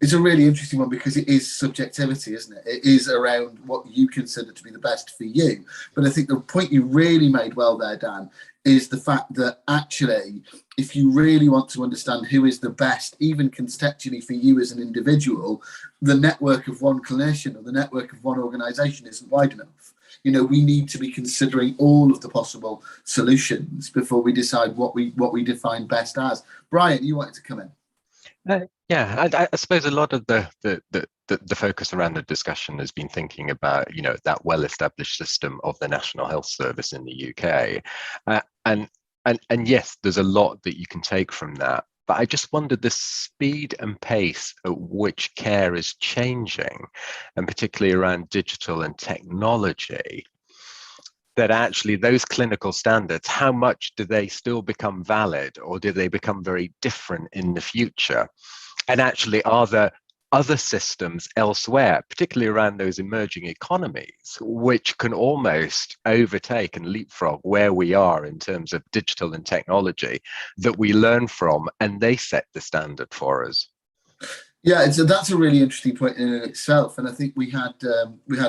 It's a really interesting one because it is subjectivity, isn't it? It is around what you consider to be the best for you. But I think the point you really made well there, Dan, is the fact that actually, if you really want to understand who is the best, even contextually for you as an individual, the network of one clinician or the network of one organisation isn't wide enough. We need to be considering all of the possible solutions before we decide what we define best as. Brian, you wanted to come in. Yeah, I suppose a lot of the focus around the discussion has been thinking about, that well-established system of the National Health Service in the UK. And yes, there's a lot that you can take from that. But I just wondered the speed and pace at which care is changing, and particularly around digital and technology, that actually those clinical standards, how much do they still become valid, or do they become very different in the future? And actually, are there other systems elsewhere, particularly around those emerging economies, which can almost overtake and leapfrog where we are in terms of digital and technology, that we learn from, and they set the standard for us? Yeah, that's a really interesting point in itself. And I think we had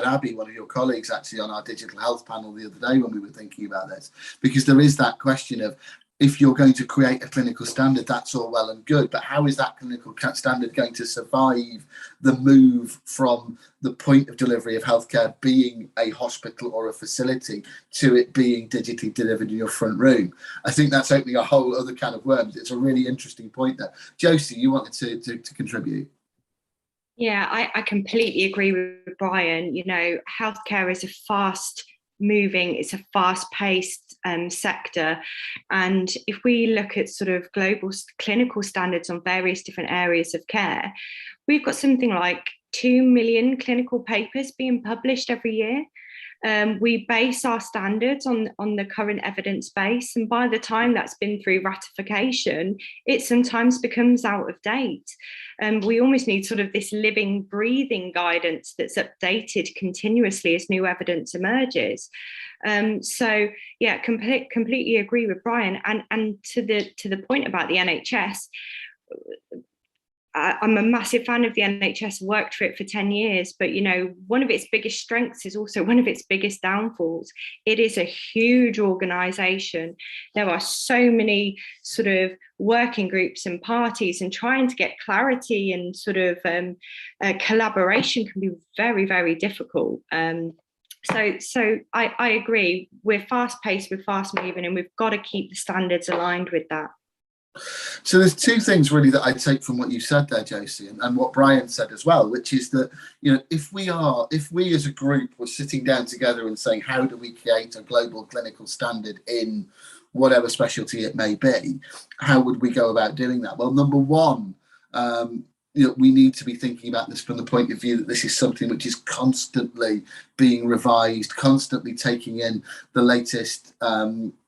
Abby, one of your colleagues, actually on our digital health panel the other day when we were thinking about this, because there is that question of, if you're going to create a clinical standard, that's all well and good, but how is that clinical standard going to survive the move from the point of delivery of healthcare being a hospital or a facility to it being digitally delivered in your front room? I think that's opening a whole other can of worms. It's a really interesting point there. Josie, you wanted to contribute. Yeah, I completely agree with Brian. You know, healthcare is a it's a fast-paced sector, and if we look at sort of global clinical standards on various different areas of care, we've got something like 2 million clinical papers being published every year. We base our standards on the current evidence base, and by the time that's been through ratification, it sometimes becomes out of date. We almost need sort of this living, breathing guidance that's updated continuously as new evidence emerges. So yeah, completely agree with Brian. And to the point about the NHS, I'm a massive fan of the NHS, worked for it for 10 years, but you know, one of its biggest strengths is also one of its biggest downfalls. It is a huge organisation. There are so many sort of working groups and parties, and trying to get clarity and sort of collaboration can be very, very difficult. So I agree, we're fast paced, we're fast moving, and we've got to keep the standards aligned with that. So there's two things really that I take from what you said there, Josie, and what Brian said as well, which is that, you know, if we as a group were sitting down together and saying, how do we create a global clinical standard in whatever specialty it may be, how would we go about doing that? Well, number one, you know, we need to be thinking about this from the point of view that this is something which is constantly being revised, constantly taking in the latest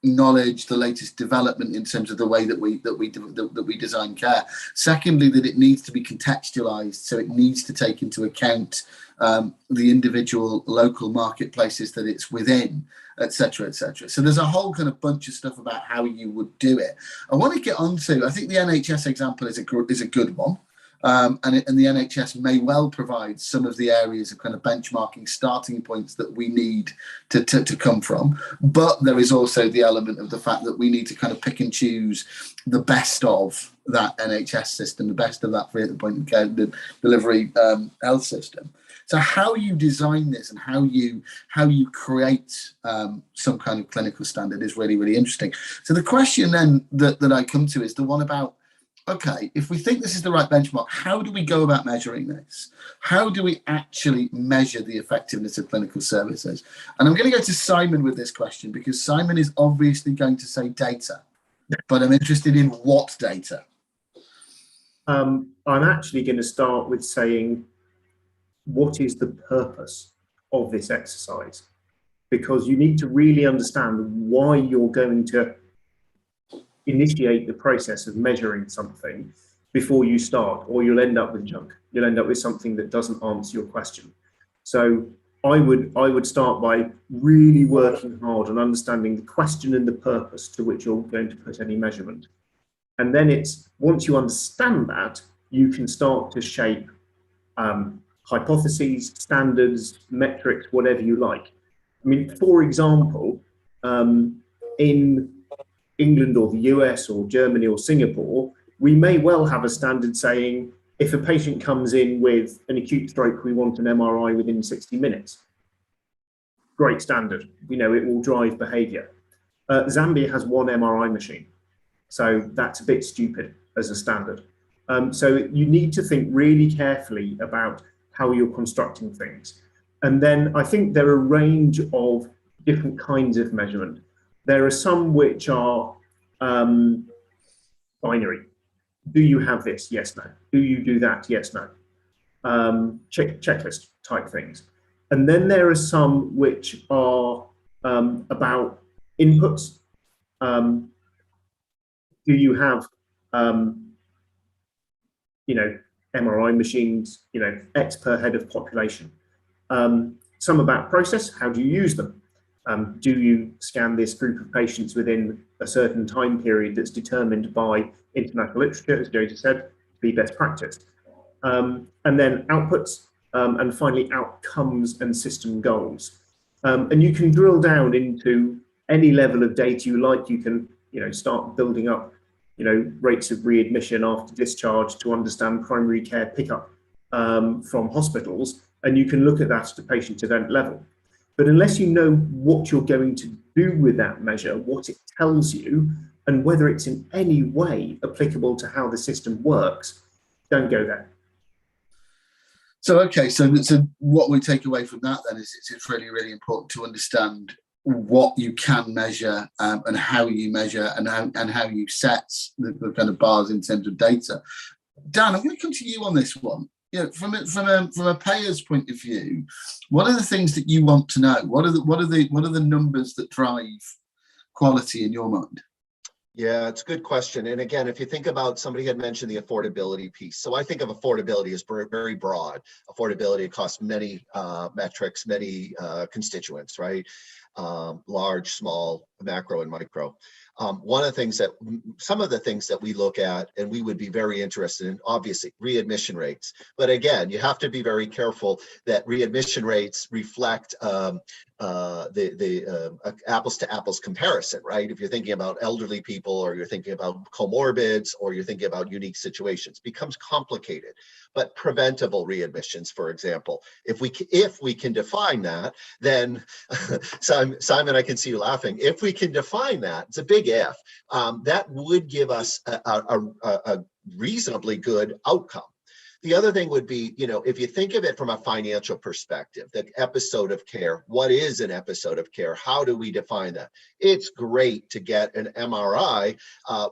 knowledge, the latest development in terms of the way that we design care. Secondly, that it needs to be contextualized, so it needs to take into account the individual local marketplaces that it's within, etc., etc. So there's a whole kind of bunch of stuff about how you would do it. I want to get on to, I think the NHS example is a good one. And the NHS may well provide some of the areas of kind of benchmarking starting points that we need to come from. But there is also the element of the fact that we need to kind of pick and choose the best of that NHS system, the best of that free at the point of care delivery health system. So how you design this and how you create some kind of clinical standard is really, really interesting. So the question then that I come to is the one about, okay, if we think this is the right benchmark, how do we go about measuring this? How do we actually measure the effectiveness of clinical services? And I'm going to go to Simon with this question, because Simon is obviously going to say data, but I'm interested in what data. I'm actually going to start with saying, what is the purpose of this exercise? Because you need to really understand why you're going to initiate the process of measuring something before you start, or you'll end up with junk. You'll end up with something that doesn't answer your question. So I would start by really working hard on understanding the question and the purpose to which you're going to put any measurement. And then it's, once you understand that, you can start to shape hypotheses, standards, metrics, whatever you like. I mean, for example, in England or the US or Germany or Singapore, we may well have a standard saying, if a patient comes in with an acute stroke, we want an MRI within 60 minutes. Great standard. You know, it will drive behavior. Zambia has one MRI machine. So that's a bit stupid as a standard. So you need to think really carefully about how you're constructing things. And then I think there are a range of different kinds of measurement. There are some which are binary. Do you have this? Yes, no. Do you do that? Yes, no. Checklist type things. And then there are some which are about inputs. Do you have, you know, MRI machines, you know, X per head of population? Some about process. How do you use them? Do you scan this group of patients within a certain time period that's determined by international literature, as Josie said, to be best practice? And then outputs, and finally outcomes and system goals. And you can drill down into any level of data you like. You can start building up, rates of readmission after discharge to understand primary care pickup from hospitals, and you can look at that at a patient event level. But unless you know what you're going to do with that measure, what it tells you, and whether it's in any way applicable to how the system works, don't go there. So, okay, so what we take away from that then is it's really, really important to understand what you can measure and how you measure and how you set the kind of bars in terms of data. Dan, I'm going to come to you on this one. From a payer's point of view, what are the things that you want to know? What are the numbers that drive quality in your mind? Yeah, it's a good question. And again, if you think about, somebody had mentioned the affordability piece. So I think of affordability as very, very broad. Affordability across many metrics, many constituents, right? Large, small, macro, and micro. Some of the things that we look at and we would be very interested in, obviously, readmission rates. But again, you have to be very careful that readmission rates reflect the apples to apples comparison, right? If you're thinking about elderly people, or you're thinking about comorbids, or you're thinking about unique situations, it becomes complicated. But preventable readmissions, for example, if we can define that, then Simon, I can see you laughing. If we can define that, it's a big if, that would give us a reasonably good outcome. The other thing would be, if you think of it from a financial perspective, the episode of care, what is an episode of care? How do we define that? It's great to get an MRI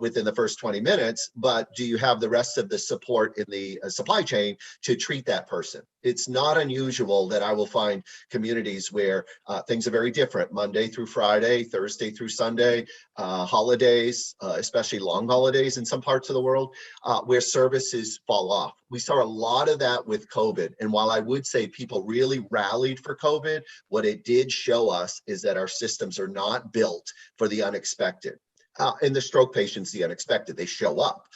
within the first 20 minutes, but do you have the rest of the support in the supply chain to treat that person? It's not unusual that I will find communities where things are very different, Monday through Friday, Thursday through Sunday, holidays, especially long holidays in some parts of the world, where services fall off. We saw a lot of that with COVID. And while I would say people really rallied for COVID, what it did show us is that our systems are not built for the unexpected. And the stroke patients, the unexpected, they show up.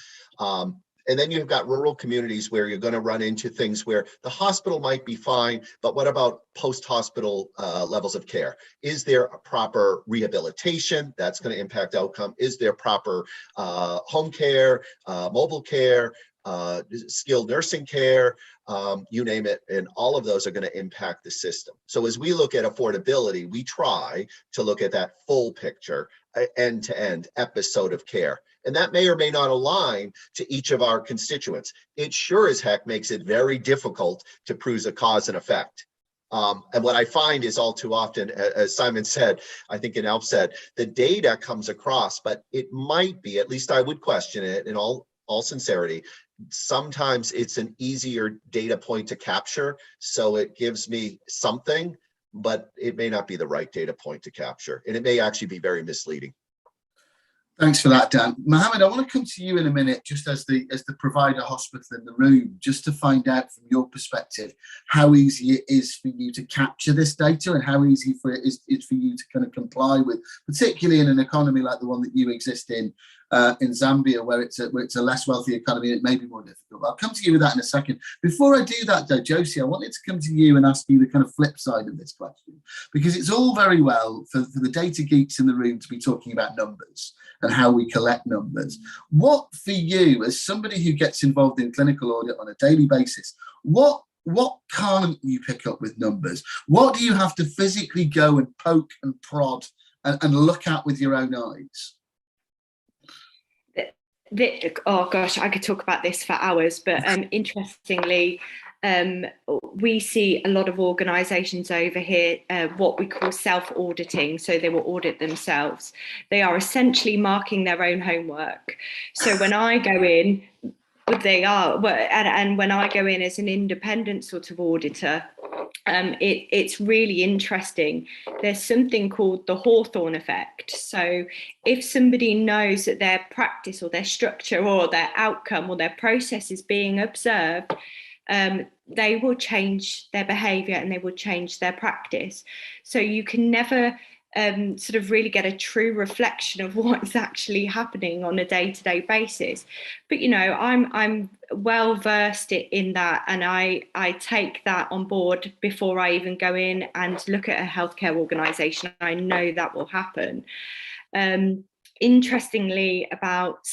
And then you've got rural communities where you're going to run into things where the hospital might be fine, but what about post-hospital levels of care? Is there a proper rehabilitation? That's going to impact outcome. Is there proper home care, mobile care, skilled nursing care, you name it, and all of those are going to impact the system. So as we look at affordability, we try to look at that full picture, end-to-end episode of care. And that may or may not align to each of our constituents. It sure as heck makes it very difficult to prove a cause and effect. And what I find is all too often, as Simon said, I think and Alf said, the data comes across, but it might be, at least I would question it in all sincerity, sometimes it's an easier data point to capture. So it gives me something, but it may not be the right data point to capture. And it may actually be very misleading. Thanks for that, Dan. Mohammed, I want to come to you in a minute, just as the provider hospital in the room, just to find out from your perspective how easy it is for you to capture this data and how easy it's for you to kind of comply with, particularly in an economy like the one that you exist in Zambia, where it's a less wealthy economy. It may be more difficult. I'll come to you with that in a second. Before I do that, though, Josie, I wanted to come to you and ask you the kind of flip side of this question, because it's all very well for the data geeks in the room to be talking about numbers and how we collect numbers. What for you, as somebody who gets involved in clinical audit on a daily basis, what can't you pick up with numbers? What do you have to physically go and poke and prod and look at with your own eyes? Oh gosh, I could talk about this for hours, but interestingly, we see a lot of organisations over here what we call self-auditing, so they will audit themselves. They are essentially marking their own homework. So when I go in, and when I go in as an independent sort of auditor, it's really interesting. There's something called the Hawthorne effect. So if somebody knows that their practice or their structure or their outcome or their process is being observed, they will change their behaviour and they will change their practice. So you can never sort of really get a true reflection of what's actually happening on a day-to-day basis. But I'm well versed in that, and I take that on board before I even go in and look at a healthcare organisation. I know that will happen. interestingly, about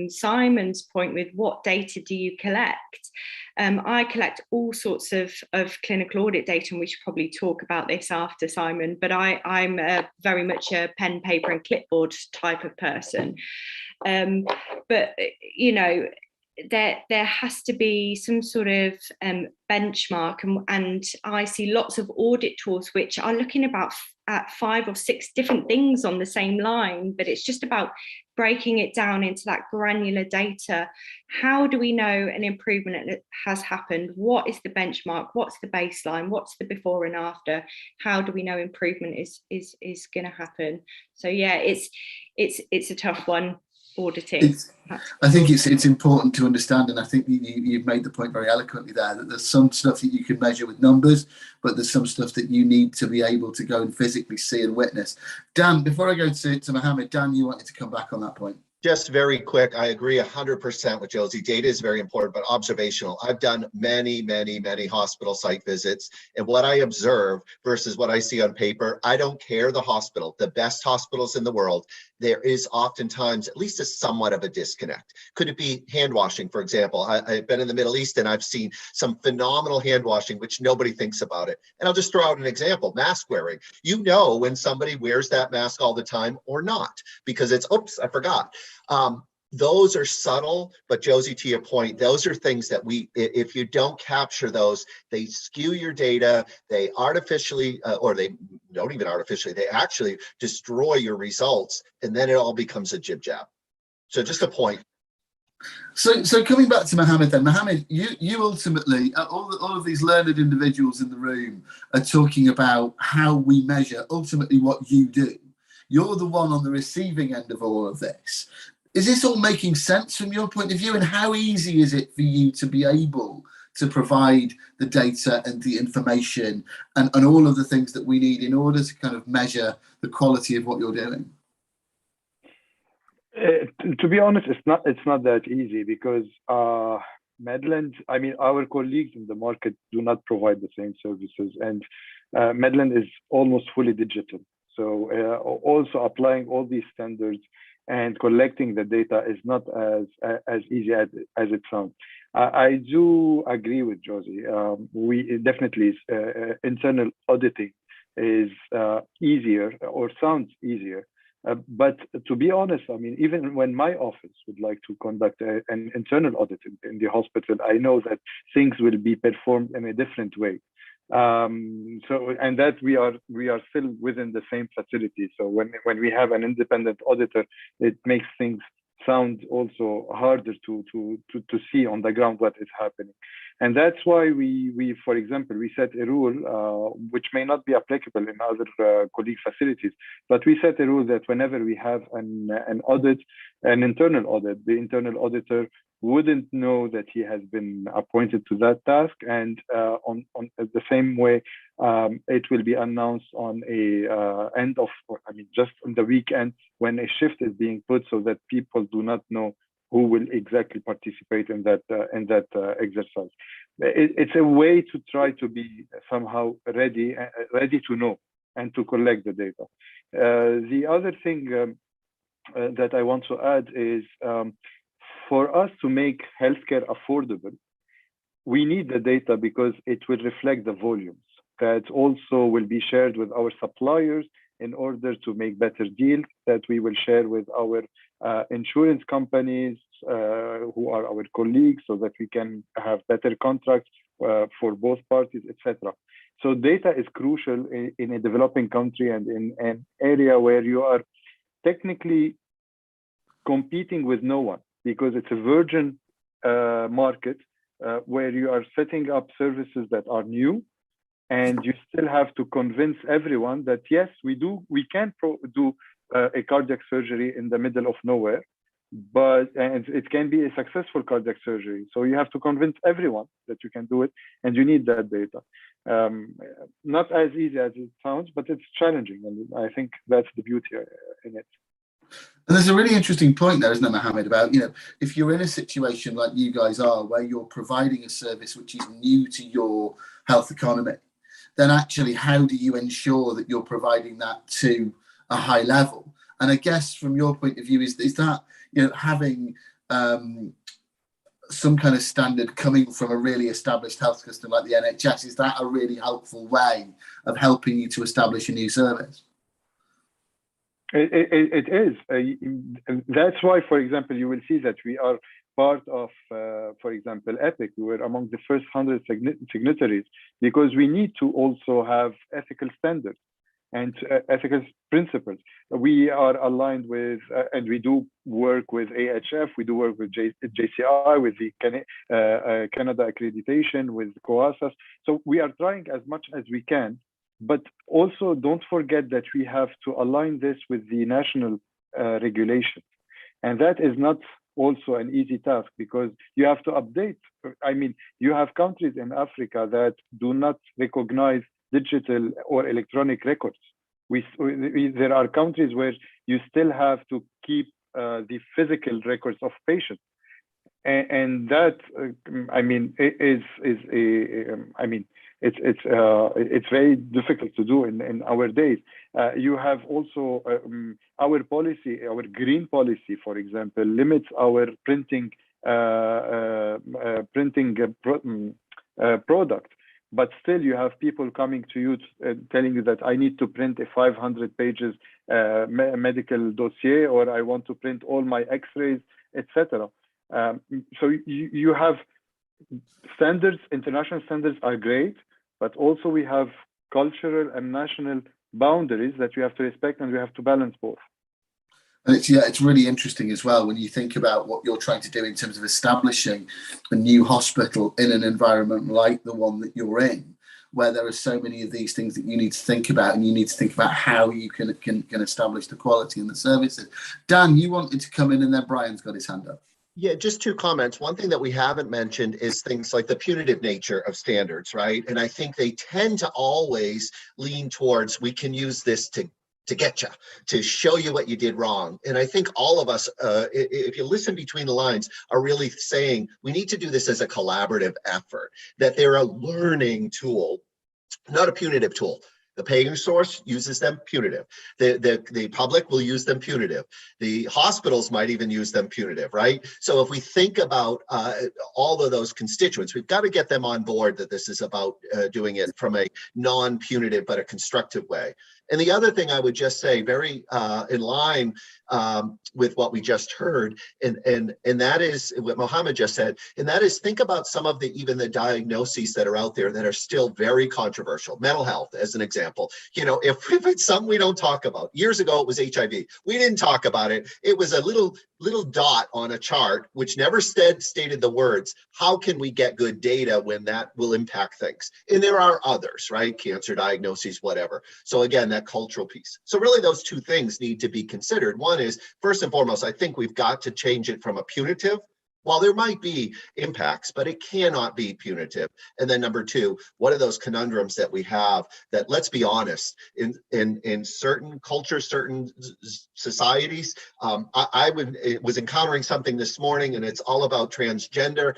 Simon's point with what data do you collect? I collect all sorts of clinical audit data, and we should probably talk about this after, Simon, but I'm very much a pen, paper and clipboard type of person. But, you know, there has to be some sort of benchmark, and I see lots of audit tools which are looking at 5 or 6 different things on the same line, but it's just about breaking it down into that granular data. How do we know an improvement has happened? What is the benchmark? What's the baseline? What's the before and after? How do we know improvement is going to happen? So yeah, it's a tough one, auditing. I think it's important to understand, and I think you've made the point very eloquently there, that there's some stuff that you can measure with numbers, but there's some stuff that you need to be able to go and physically see and witness. Dan, before I go to Mohammed, Dan, you wanted to come back on that point. Just very quick, I agree 100% with Josie. Data is very important, but observational. I've done many hospital site visits, and what I observe versus what I see on paper, I don't care the hospital, the best hospitals in the world, there is oftentimes at least a somewhat of a disconnect. Could it be hand washing, for example? I've been in the Middle East and I've seen some phenomenal hand washing, which nobody thinks about it. And I'll just throw out an example, mask wearing. You know when somebody wears that mask all the time or not, because it's, oops, I forgot. Those are subtle, but Josie, to your point, those are things that if you don't capture those, they skew your data, they artificially, or they don't even artificially, they actually destroy your results, and then it all becomes a jib jab. So just a point. So coming back to Mohammed then, Mohammed, you ultimately, all of these learned individuals in the room are talking about how we measure ultimately what you do. You're the one on the receiving end of all of this. Is this all making sense from your point of view, and how easy is it for you to be able to provide the data and the information and all of the things that we need in order to kind of measure the quality of what you're doing? To be honest, it's not that easy, because Medland, I mean, our colleagues in the market do not provide the same services, and Medland is almost fully digital. So also applying all these standards and collecting the data is not as easy as it sounds. I do agree with Josie. We definitely internal auditing is easier or sounds easier. But to be honest, I mean, even when my office would like to conduct an internal audit in the hospital, I know that things will be performed in a different way. And that we are still within the same facility. So when we have an independent auditor, it makes things sound also harder to see on the ground what is happening. And that's why we for example, we set a rule which may not be applicable in other colleague facilities, but we set a rule that whenever we have an audit, an internal audit, the internal auditor wouldn't know that he has been appointed to that task, and on the same way, it will be announced on just on the weekend when a shift is being put, so that people do not know who will exactly participate in that exercise. It's a way to try to be somehow ready to know and to collect the data. The other thing that I want to add is, for us to make healthcare affordable, we need the data because it will reflect the volumes that also will be shared with our suppliers in order to make better deals, that we will share with our insurance companies who are our colleagues, so that we can have better contracts for both parties, etc. So data is crucial in a developing country and in an area where you are technically competing with no one, because it's a virgin market where you are setting up services that are new, and you still have to convince everyone that yes, we can do a cardiac surgery in the middle of nowhere, and it can be a successful cardiac surgery. So you have to convince everyone that you can do it, and you need that data. Not as easy as it sounds, but it's challenging, and I think that's the beauty in it. And there's a really interesting point there, isn't there, Mohammed, about, if you're in a situation like you guys are, where you're providing a service which is new to your health economy, then actually how do you ensure that you're providing that to a high level? And I guess from your point of view, is that, you know, having some kind of standard coming from a really established health system like the NHS, is that a really helpful way of helping you to establish a new service? It is. That's why, for example, you will see that we are part of, for example, EPIC. We were among the first 100 signatories, because we need to also have ethical standards and ethical principles. We are aligned with, and we do work with AHF, we do work with JCI, with the Canada accreditation, with COASAS. So we are trying as much as we can, but also don't forget that we have to align this with the national regulations. And that is not also an easy task, because you have to update. I mean, you have countries in Africa that do not recognize digital or electronic records. There are countries where you still have to keep the physical records of patients, and that I mean it's very difficult to do in our days. You have also our policy, our green policy, for example, limits our printing product. But still, you have people coming to you telling you that I need to print a 500 pages medical dossier, or I want to print all my X-rays, etc. So you have standards. International standards are great, but also we have cultural and national boundaries that we have to respect, and we have to balance both. And it's really interesting as well when you think about what you're trying to do in terms of establishing a new hospital in an environment like the one that you're in, where there are so many of these things that you need to think about, and you need to think about how you can establish the quality and the services. Dan, you wanted to come in, and then Brian's got his hand up. Yeah, just two comments. One thing that we haven't mentioned is things like the punitive nature of standards, right? And I think they tend to always lean towards, we can use this to get you, to show you what you did wrong. And I think all of us, if you listen between the lines, are really saying we need to do this as a collaborative effort, that they're a learning tool, not a punitive tool. The paying source uses them punitive. The public will use them punitive. The hospitals might even use them punitive, right? So if we think about all of those constituents, we've got to get them on board that this is about doing it from a non-punitive but a constructive way. And the other thing I would just say, very in line with what we just heard, and that is what Mohammed just said, and that is, think about some of even the diagnoses that are out there that are still very controversial. Mental health, as an example. You know, if it's something we don't talk about. Years ago, it was HIV. We didn't talk about it. It was a little dot on a chart which never stated the words, how can we get good data when that will impact things? And there are others, right? Cancer diagnoses, whatever. So again, that cultural piece. So really those two things need to be considered. One is, first and foremost, I think we've got to change it from a punitive, while there might be impacts, but it cannot be punitive. And then number two, what are those conundrums that we have that, let's be honest, in certain cultures, certain societies, I was encountering something this morning, and it's all about transgender.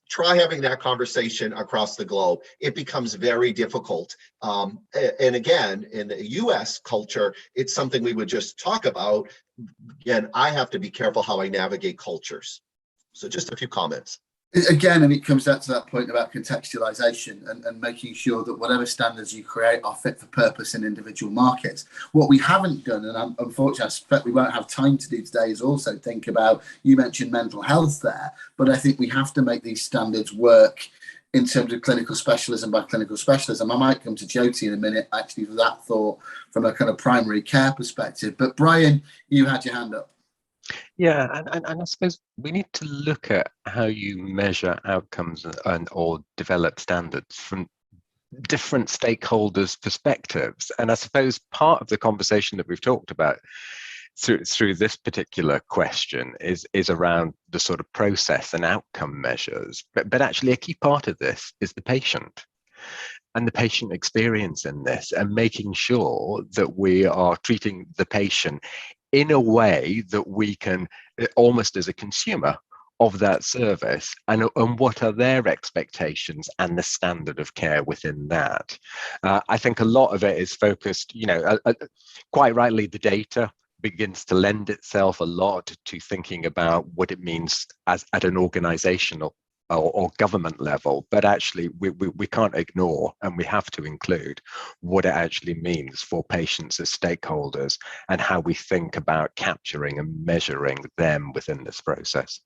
Try having that conversation across the globe. It becomes very difficult. And again, in the US culture, it's something we would just talk about. Again, I have to be careful how I navigate cultures. So just a few comments. Again, and it comes back to that point about contextualization and making sure that whatever standards you create are fit for purpose in individual markets. What we haven't done, and unfortunately I suspect we won't have time to do today, is also think about, you mentioned mental health there, but I think we have to make these standards work in terms of clinical specialism by clinical specialism. I might come to Jyoti in a minute, actually, for that thought from a kind of primary care perspective. But Brian, you had your hand up. Yeah, and I suppose we need to look at how you measure outcomes or develop standards from different stakeholders' perspectives. And I suppose part of the conversation that we've talked about through this particular question is around the sort of process and outcome measures. But actually a key part of this is the patient and the patient experience in this, and making sure that we are treating the patient in a way that we can, almost as a consumer of that service, and what are their expectations and the standard of care within that. I think a lot of it is focused, quite rightly, the data begins to lend itself a lot to thinking about what it means as at an organizational or government level, but actually we can't ignore, and we have to include, what it actually means for patients as stakeholders and how we think about capturing and measuring them within this process.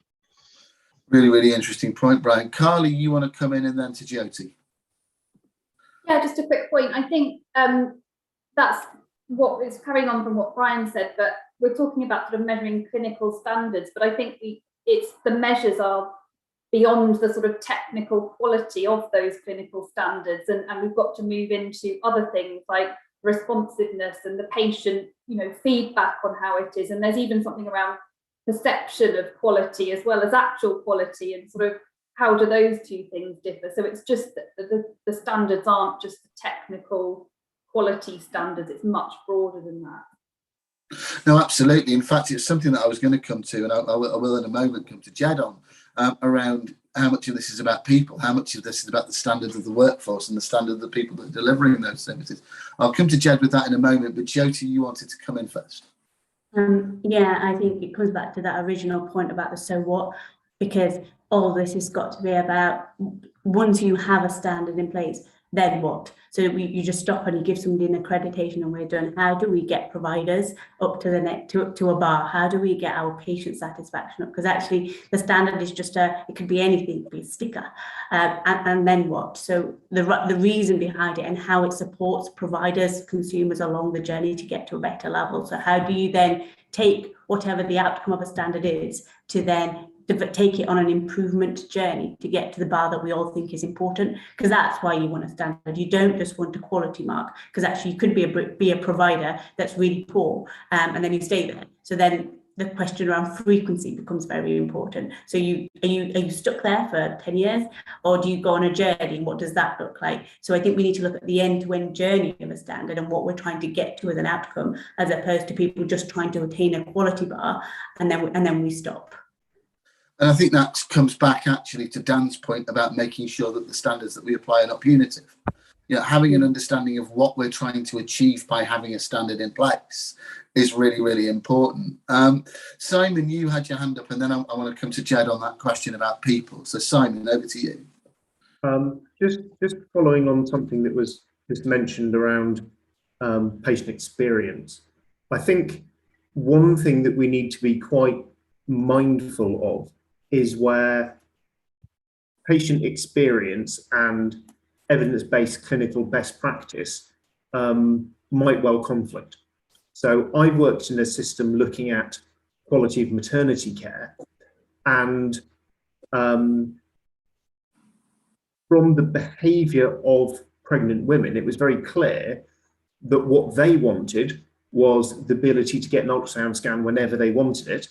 Really, really interesting point, Brian. Carly, you want to come in and then to Jyoti? Yeah, just a quick point. I think that's what is carrying on from what Brian said, but we're talking about sort of measuring clinical standards, but I think it's the measures are beyond the sort of technical quality of those clinical standards, and we've got to move into other things like responsiveness and the patient, feedback on how it is, and there's even something around perception of quality as well as actual quality, and sort of how do those two things differ. So it's just that the standards aren't just the technical quality standards, it's much broader than that. No, absolutely. In fact, it's something that I was going to come to, and I will in a moment come to Jed on, around how much of this is about people, how much of this is about the standards of the workforce and the standard of the people that are delivering those services. I'll come to Jed with that in a moment, but Jyoti, you wanted to come in first. Yeah, I think it comes back to that original point about the so what, because all this has got to be about, once you have a standard in place, then what? So you just stop and you give somebody an accreditation and we're done. How do we get providers up to the next to a bar? How do we get our patient satisfaction up? Because actually the standard is just it could be anything, it could be a sticker, and then what? So the reason behind it and how it supports providers, consumers along the journey to get to a better level. So how do you then take whatever the outcome of a standard is to then take it on an improvement journey to get to the bar that we all think is important, because that's why you want a standard. You don't just want a quality mark, because actually you could be a provider that's really poor, and then you stay there. So then the question around frequency becomes very important. So are you stuck there for 10 years, or do you go on a journey? What does that look like? So I think we need to look at the end-to-end journey of a standard and what we're trying to get to as an outcome, as opposed to people just trying to attain a quality bar and then we stop. And I think that comes back actually to Dan's point about making sure that the standards that we apply are not punitive. Having an understanding of what we're trying to achieve by having a standard in place is really, really important. Simon, you had your hand up, and then I want to come to Jed on that question about people. So Simon, over to you. Just following on something that was just mentioned around patient experience. I think one thing that we need to be quite mindful of is where patient experience and evidence-based clinical best practice might well conflict. So I've worked in a system looking at quality of maternity care, and from the behaviour of pregnant women, it was very clear that what they wanted was the ability to get an ultrasound scan whenever they wanted it.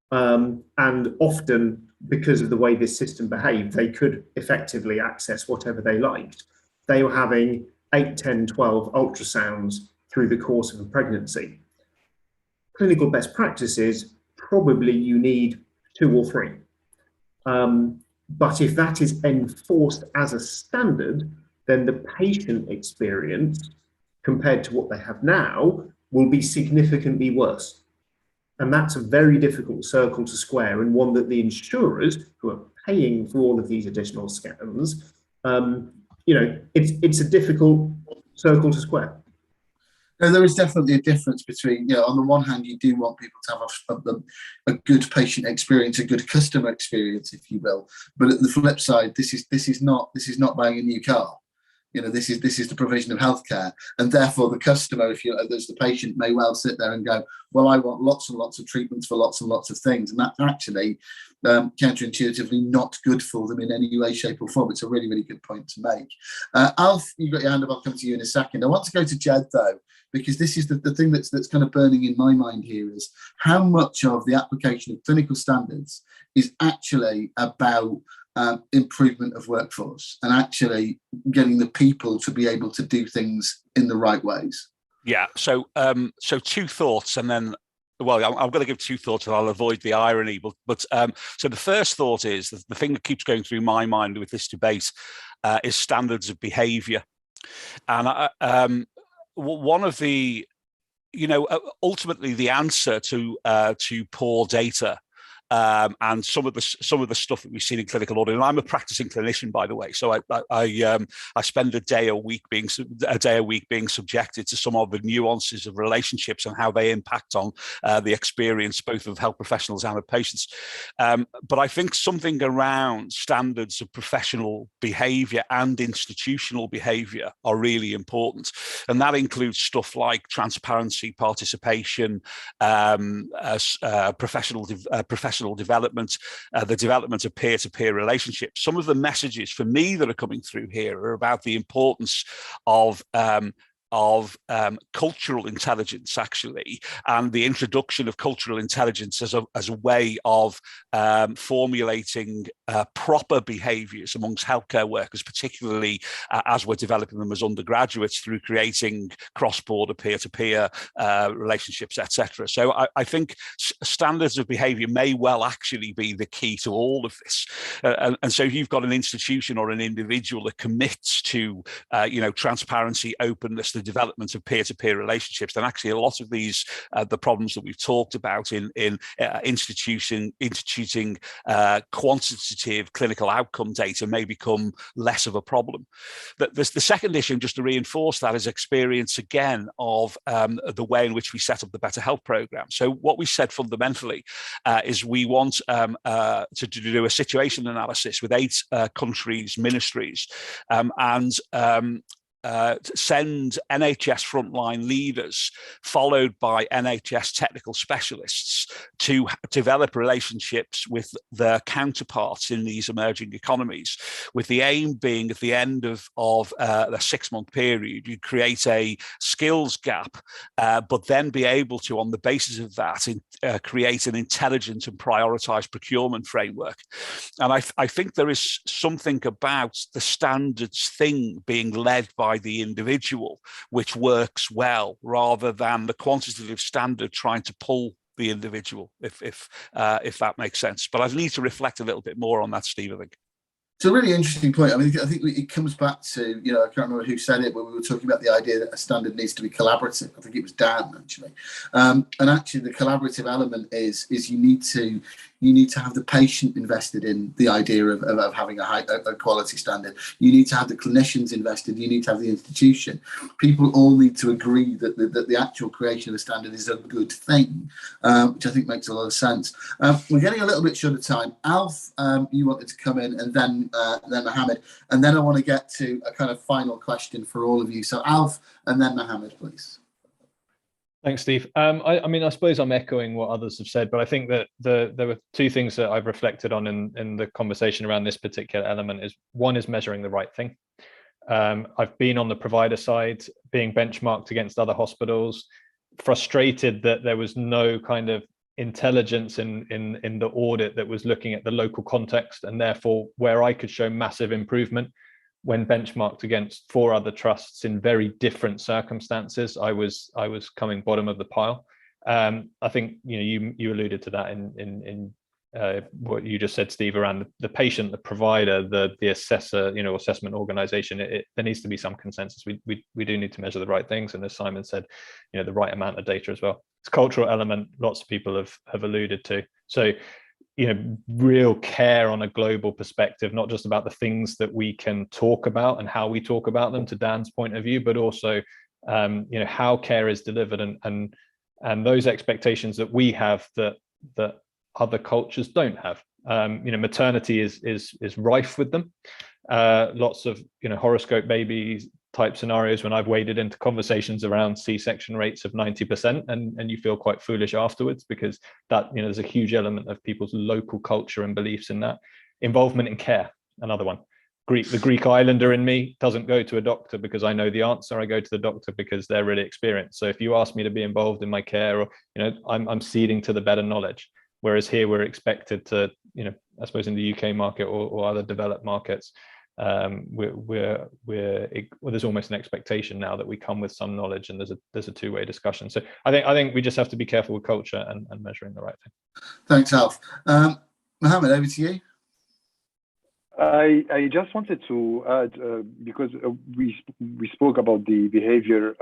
And often, because of the way this system behaved, they could effectively access whatever they liked. They were having 8, 10, 12 ultrasounds through the course of a pregnancy. Clinical best practices, probably you need 2 or 3. But if that is enforced as a standard, then the patient experience compared to what they have now will be significantly worse. And that's a very difficult circle to square, and one that the insurers who are paying for all of these additional scans, it's a difficult circle to square. No, there is definitely a difference between, on the one hand, you do want people to have a good patient experience, a good customer experience, if you will. But at the flip side, this is not buying a new car. This is the provision of healthcare, and therefore the customer, there's the patient, may well sit there and go, well, I want lots and lots of treatments for lots and lots of things, and that's actually counterintuitively not good for them in any way, shape, or form. It's a really, really good point to make. Alf, you've got your hand up. I'll come to you in a second. I want to go to Jed though, because this is the thing that's kind of burning in my mind here is how much of the application of clinical standards is actually about improvement of workforce and actually getting the people to be able to do things in the right ways. Yeah. So 2 thoughts, and then, well, I'm going to give 2 thoughts, and I'll avoid the irony. But so the first thought is the thing that keeps going through my mind with this debate is standards of behaviour, and one of the ultimately the answer to poor data and some of the stuff that we've seen in clinical audit. And I'm a practicing clinician, by the way, so I spend a day a week being subjected to some of the nuances of relationships and how they impact on the experience both of health professionals and of patients. But I think something around standards of professional behaviour and institutional behaviour are really important, and that includes stuff like transparency, participation, professional development, the development of peer-to-peer relationships. Some of the messages for me that are coming through here are about the importance of cultural intelligence, actually, and the introduction of cultural intelligence as a way of formulating proper behaviours amongst healthcare workers, particularly as we're developing them as undergraduates through creating cross-border peer-to-peer relationships, etc. So I think standards of behaviour may well actually be the key to all of this. And so if you've got an institution or an individual that commits to transparency, openness, the development of peer-to-peer relationships, then actually a lot of these the problems that we've talked about in instituting quantitative clinical outcome data may become less of a problem. The second issue, just to reinforce that, is experience again of the way in which we set up the Better Health Programme. So what we said fundamentally is we want to do a situation analysis with 8 countries' ministries and send NHS frontline leaders, followed by NHS technical specialists, to develop relationships with their counterparts in these emerging economies, with the aim being at the end of the 6-month period, you create a skills gap, but then be able to, on the basis of that, create an intelligent and prioritised procurement framework. And I think there is something about the standards thing being led by the individual which works well, rather than the quantitative standard trying to pull the individual, if that makes sense. But I need to reflect a little bit more on that, Steve, I think. It's a really interesting point. I mean, I think it comes back to, I can't remember who said it, but we were talking about the idea that a standard needs to be collaborative. I think it was Dan, actually. And actually, the collaborative element is you need to have the patient invested in the idea of having a quality standard. You need to have the clinicians invested. You need to have the institution. People all need to agree that the actual creation of a standard is a good thing, which I think makes a lot of sense. We're getting a little bit short of time. Alf, you wanted to come in, and then Mohammed, and then I want to get to a kind of final question for all of you. So Alf, and then Mohammed, please. Thanks, Steve. I mean, I suppose I'm echoing what others have said, but I think that there were 2 things that I've reflected on in the conversation around this particular element. One is measuring the right thing. I've been on the provider side, being benchmarked against other hospitals, frustrated that there was no kind of intelligence in the audit that was looking at the local context, and therefore where I could show massive improvement when benchmarked against 4 other trusts in very different circumstances, I was coming bottom of the pile. I think you alluded to that in what you just said, Steve, around the patient, the provider, the assessor, assessment organization. There needs to be some consensus. We do need to measure the right things, and as Simon said, the right amount of data as well. It's a cultural element, lots of people have alluded to. So real care on a global perspective, not just about the things that we can talk about and how we talk about them, to Dan's point of view, but also how care is delivered and those expectations that we have that other cultures don't have. Maternity is rife with them. Lots of horoscope babies type scenarios when I've waded into conversations around C-section rates of 90%, and you feel quite foolish afterwards, because that there's a huge element of people's local culture and beliefs in that. Involvement in care, another one. The Greek Islander in me doesn't go to a doctor because I know the answer. I go to the doctor because they're really experienced. So if you ask me to be involved in my care, or I'm ceding to the better knowledge. Whereas here we're expected to, I suppose in the UK market or other developed markets, there's almost an expectation now that we come with some knowledge, and there's a 2-way discussion. So I think we just have to be careful with culture and measuring the right thing. Thanks, Alf. Mohammed, over to you. I just wanted to add, because we spoke about the behavior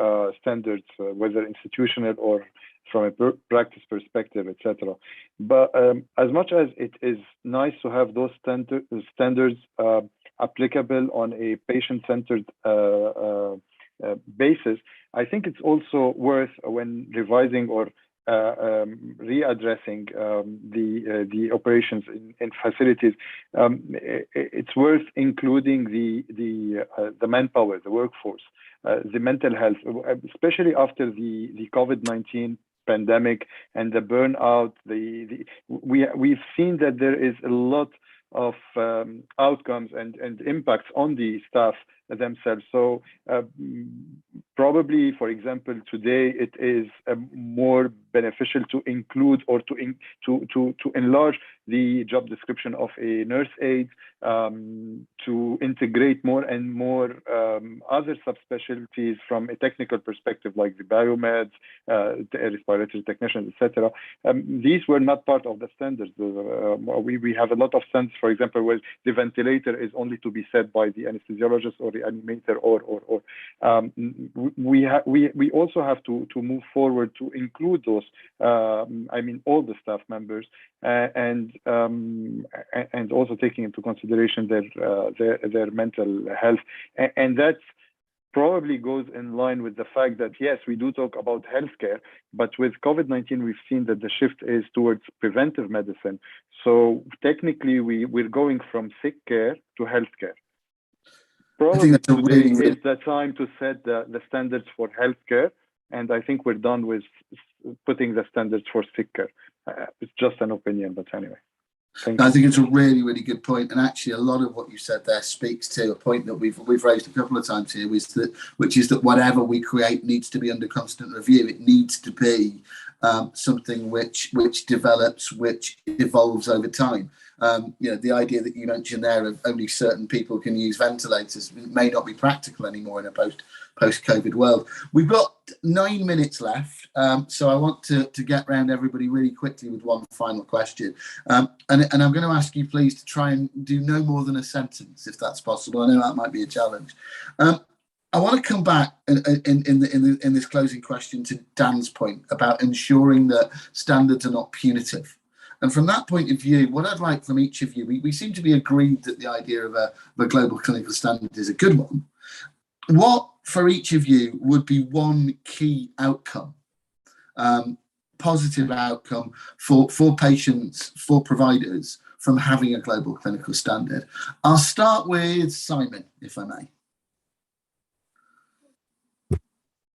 standards, whether institutional or from a practice perspective, etc. But as much as it is nice to have those standards applicable on a patient-centered basis, I think it's also worth, when revising or readdressing the operations in facilities, it's worth including the manpower, the workforce, the mental health, especially after the COVID-19 pandemic and the burnout. We've seen that there is a lot of outcomes and impacts on the staff themselves. So probably, for example, today it is more beneficial to include or to enlarge the job description of a nurse aide, to integrate more and more other subspecialties from a technical perspective, like the biomeds, the respiratory technicians, etc. These were not part of the standards. We have a lot of standards, for example, where the ventilator is only to be set by the anesthesiologist or reanimator, or we also have to move forward to include those, I mean, all the staff members, and also taking into consideration their mental health, and that probably goes in line with the fact that, yes, we do talk about healthcare, but with COVID-19, we've seen that the shift is towards preventive medicine. So technically, we're going from sick care to healthcare. Probably today is the time to set the standards for healthcare, and I think we're done with putting the standards for sick care. It's just an opinion, but anyway. I think it's a really, really good point, and actually, a lot of what you said there speaks to a point that we've raised a couple of times here, which is that whatever we create needs to be under constant review. It needs to be something which develops, which evolves over time. The idea that you mentioned there of only certain people can use ventilators may not be practical anymore in a post-COVID world. We've got 9 minutes left, so I want to get round everybody really quickly with one final question. And I'm going to ask you, please, to try and do no more than a sentence, if that's possible. I know that might be a challenge. I want to come back in this closing question to Dan's point about ensuring that standards are not punitive. And from that point of view, what I'd like from each of you, we seem to be agreed that the idea of a global clinical standard is a good one. What, for each of you, would be one key outcome, positive outcome for patients, for providers, from having a global clinical standard? I'll start with Simon, if I may.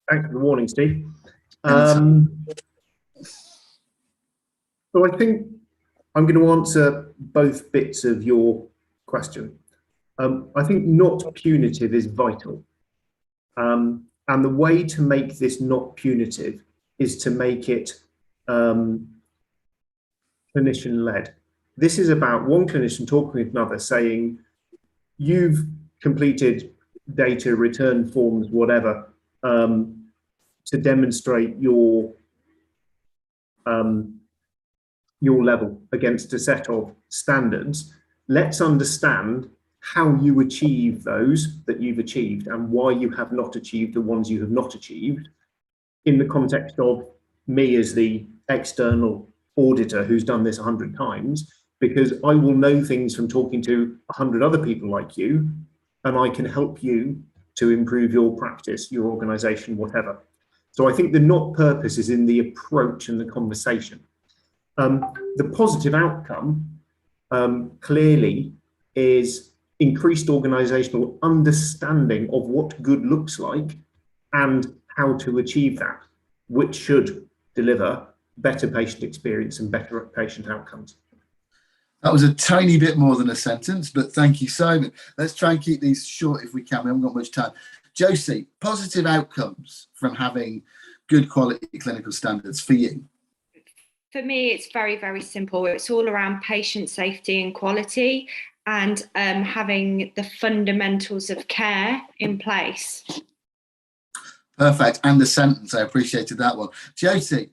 Thanks for the warning, Steve. So I think I'm going to answer both bits of your question. I think not punitive is vital. And the way to make this not punitive is to make it clinician-led. This is about one clinician talking with another, saying, you've completed data return forms, whatever, to demonstrate your level against a set of standards. Let's understand how you achieve those that you've achieved and why you have not achieved the ones you have not achieved, in the context of me as the external auditor who's done this 100 times, because I will know things from talking to 100 other people like you, and I can help you to improve your practice, your organization, whatever. So I think the not purpose is in the approach and the conversation. The positive outcome clearly is increased organizational understanding of what good looks like and how to achieve that, which should deliver better patient experience and better patient outcomes. That was a tiny bit more than a sentence, but thank you, Simon. Let's try and keep these short if we can. We haven't got much time. Josie, positive outcomes from having good quality clinical standards for you? For me, it's very, very simple. It's all around patient safety and quality, and having the fundamentals of care in place. Perfect. And the sentence, I appreciated that one. Josie,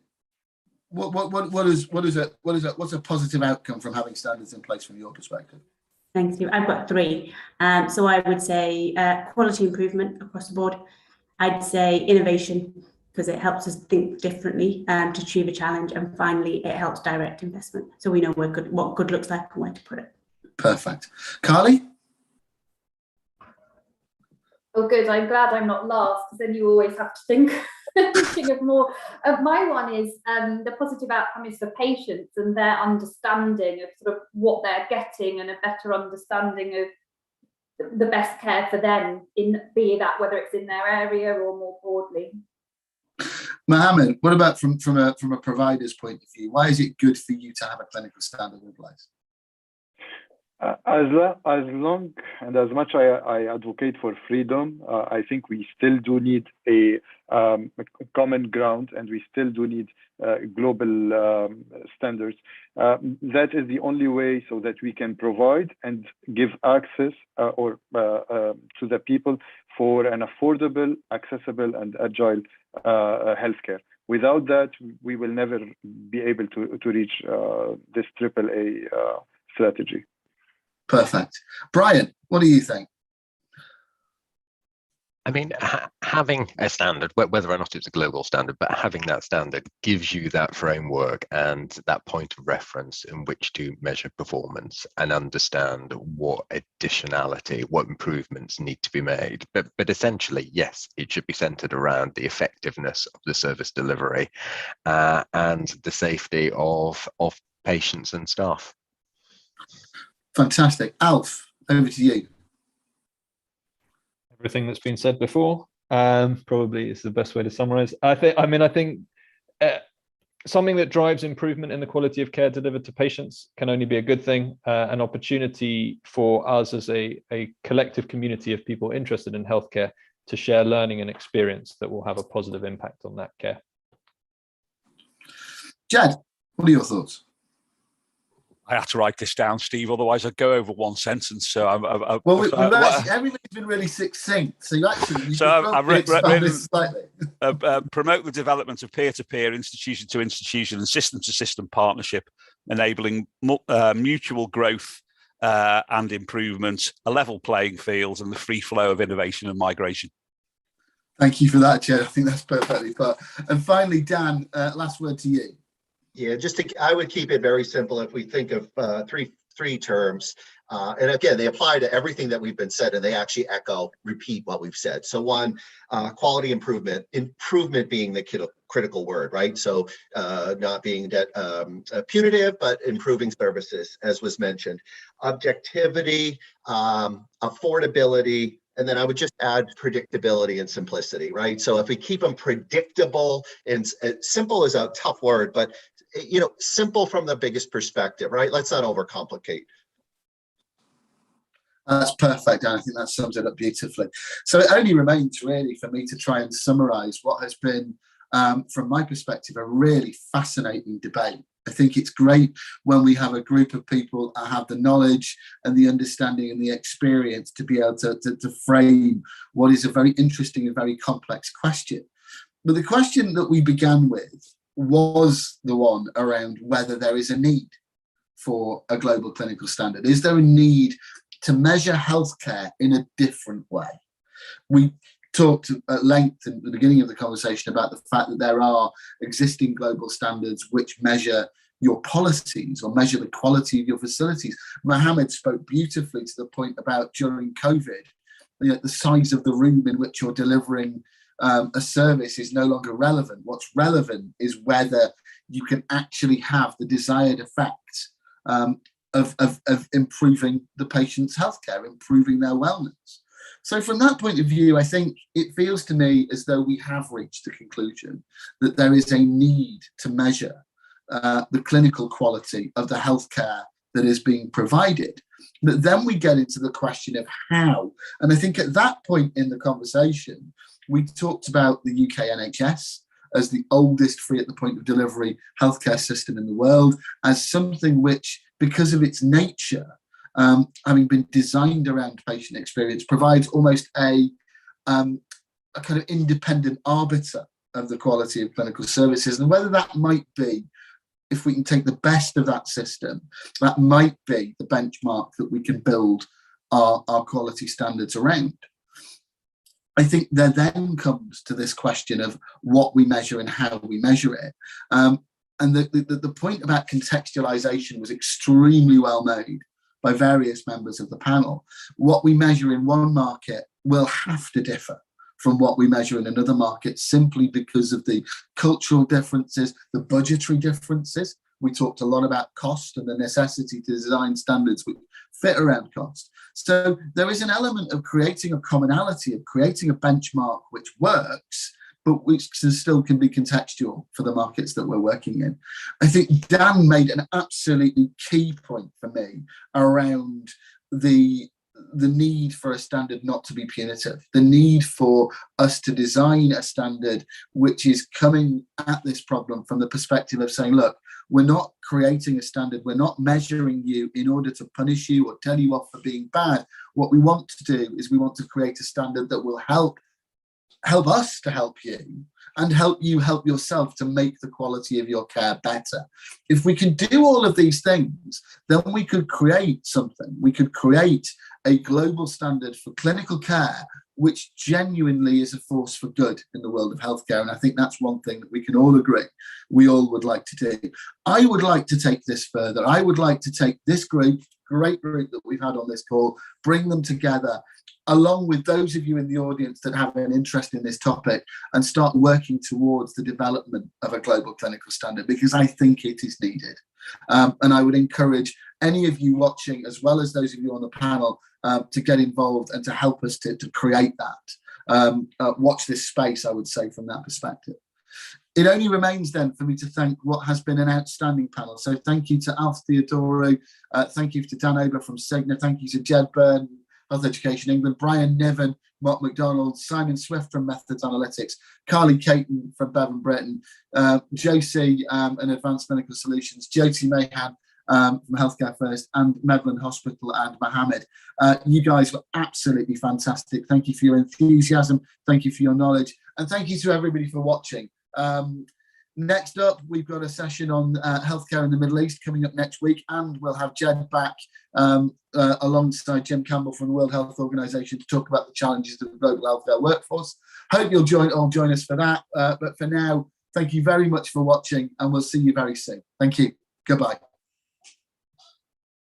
what's a positive outcome from having standards in place from your perspective? Thanks, Steve. I've got three. So I would say quality improvement across the board. I'd say innovation, because it helps us think differently to achieve a challenge. And finally, it helps direct investment. So we know what good looks like and where to put it. Perfect. Carly? Oh, good. I'm glad I'm not last, because then you always have to think of more. My one is the positive outcome is for patients and their understanding of sort of what they're getting and a better understanding of the best care for them, be that whether it's in their area or more broadly. Mohammed, what about from a provider's point of view? Why is it good for you to have a clinical standard in place? As long and as much I advocate for freedom, I think we still do need a common ground, and we still do need global standards. That is the only way so that we can provide and give access to the people for an affordable, accessible, and agile healthcare. Without that, we will never be able to reach this AAA strategy. Perfect. Brian, what do you think? I mean, having a standard, whether or not it's a global standard, but having that standard gives you that framework and that point of reference in which to measure performance and understand what additionality, what improvements need to be made. But essentially, yes, it should be centered around the effectiveness of the service delivery and the safety of patients and staff. Fantastic. Alf, over to you. Everything that's been said before probably is the best way to summarize. I think something that drives improvement in the quality of care delivered to patients can only be a good thing, an opportunity for us as a collective community of people interested in healthcare to share learning and experience that will have a positive impact on that care. Jed, what are your thoughts? I had to write this down, Steve, otherwise I'd go over one sentence. So everything's been really succinct. So I've written slightly. Promote the development of peer-to-peer, institution-to-institution, and system-to-system partnership, enabling mutual growth and improvement, a level playing field, and the free flow of innovation and migration. Thank you for that, Jed. I think that's perfectly put. And finally, Dan, last word to you. Yeah, I would keep it very simple. If we think of three terms, and again, they apply to everything that we've been said, and they actually repeat what we've said. So one, quality improvement being the critical word, right? So not being punitive, but improving services, as was mentioned. Objectivity, affordability, and then I would just add predictability and simplicity, right? So if we keep them predictable, and simple is a tough word, but simple from the biggest perspective, right? Let's not overcomplicate. That's perfect, and I think that sums it up beautifully. So it only remains really for me to try and summarize what has been, from my perspective, a really fascinating debate. I think it's great when we have a group of people that have the knowledge and the understanding and the experience to be able to frame what is a very interesting and very complex question. But the question that we began with was the one around whether there is a need for a global clinical standard. Is there a need to measure healthcare in a different way? We talked at length in the beginning of the conversation about the fact that there are existing global standards which measure your policies or measure the quality of your facilities. Mohammed spoke beautifully to the point about during COVID, the size of the room in which you're delivering a service is no longer relevant. What's relevant is whether you can actually have the desired effect of improving the patient's healthcare, improving their wellness. So from that point of view, I think it feels to me as though we have reached the conclusion that there is a need to measure the clinical quality of the healthcare that is being provided. But then we get into the question of how. And I think at that point in the conversation, we talked about the UK NHS as the oldest free at the point of delivery healthcare system in the world, as something which, because of its nature, having been designed around patient experience, provides almost a kind of independent arbiter of the quality of clinical services. And whether that might be if we can take the best of that system, that might be the benchmark that we can build our quality standards around. I think there then comes to this question of what we measure and how we measure it. And the point about contextualization was extremely well made by various members of the panel. What we measure in one market will have to differ from what we measure in another market, simply because of the cultural differences, the budgetary differences. We talked a lot about cost and the necessity to design standards which fit around cost. So there is an element of creating a commonality, of creating a benchmark which works, but which still can be contextual for the markets that we're working in. I think Dan made an absolutely key point for me around the need for a standard not to be punitive, the need for us to design a standard which is coming at this problem from the perspective of saying, look, we're not creating a standard, we're not measuring you in order to punish you or tell you off for being bad. What we want to do is we want to create a standard that will help us to help you, and help you help yourself to make the quality of your care better. If we can do all of these things, then we could create something. We could create a global standard for clinical care, which genuinely is a force for good in the world of healthcare. And I think that's one thing that we can all agree we all would like to do. I would like to take this further. I would like to take this group, great group that we've had on this call, bring them together, along with those of you in the audience that have an interest in this topic, and start working towards the development of a global clinical standard, because I think it is needed. And I would encourage any of you watching, as well as those of you on the panel, to get involved and to help us to create that. Watch this space, I would say, from that perspective. It only remains then for me to thank what has been an outstanding panel. So thank you to Alf Theodorou, thank you to Dan Ober from Cigna, thank you to Jed Byrne, Health Education England, Brian Niven, Mark McDonald, Simon Swift from Methods Analytics, Carly Caton from Bevan Britain, Josie and Advanced Medical Solutions, Jyoti Mahan from Healthcare First, and Medland Hospital, and Mohammed. You guys were absolutely fantastic. Thank you for your enthusiasm, thank you for your knowledge, and thank you to everybody for watching. Next up, we've got a session on healthcare in the Middle East coming up next week, and we'll have Jed back alongside Jim Campbell from the World Health Organization to talk about the challenges of the global healthcare workforce. Hope you'll join us for that. But for now, thank you very much for watching, and we'll see you very soon. Thank you. Goodbye.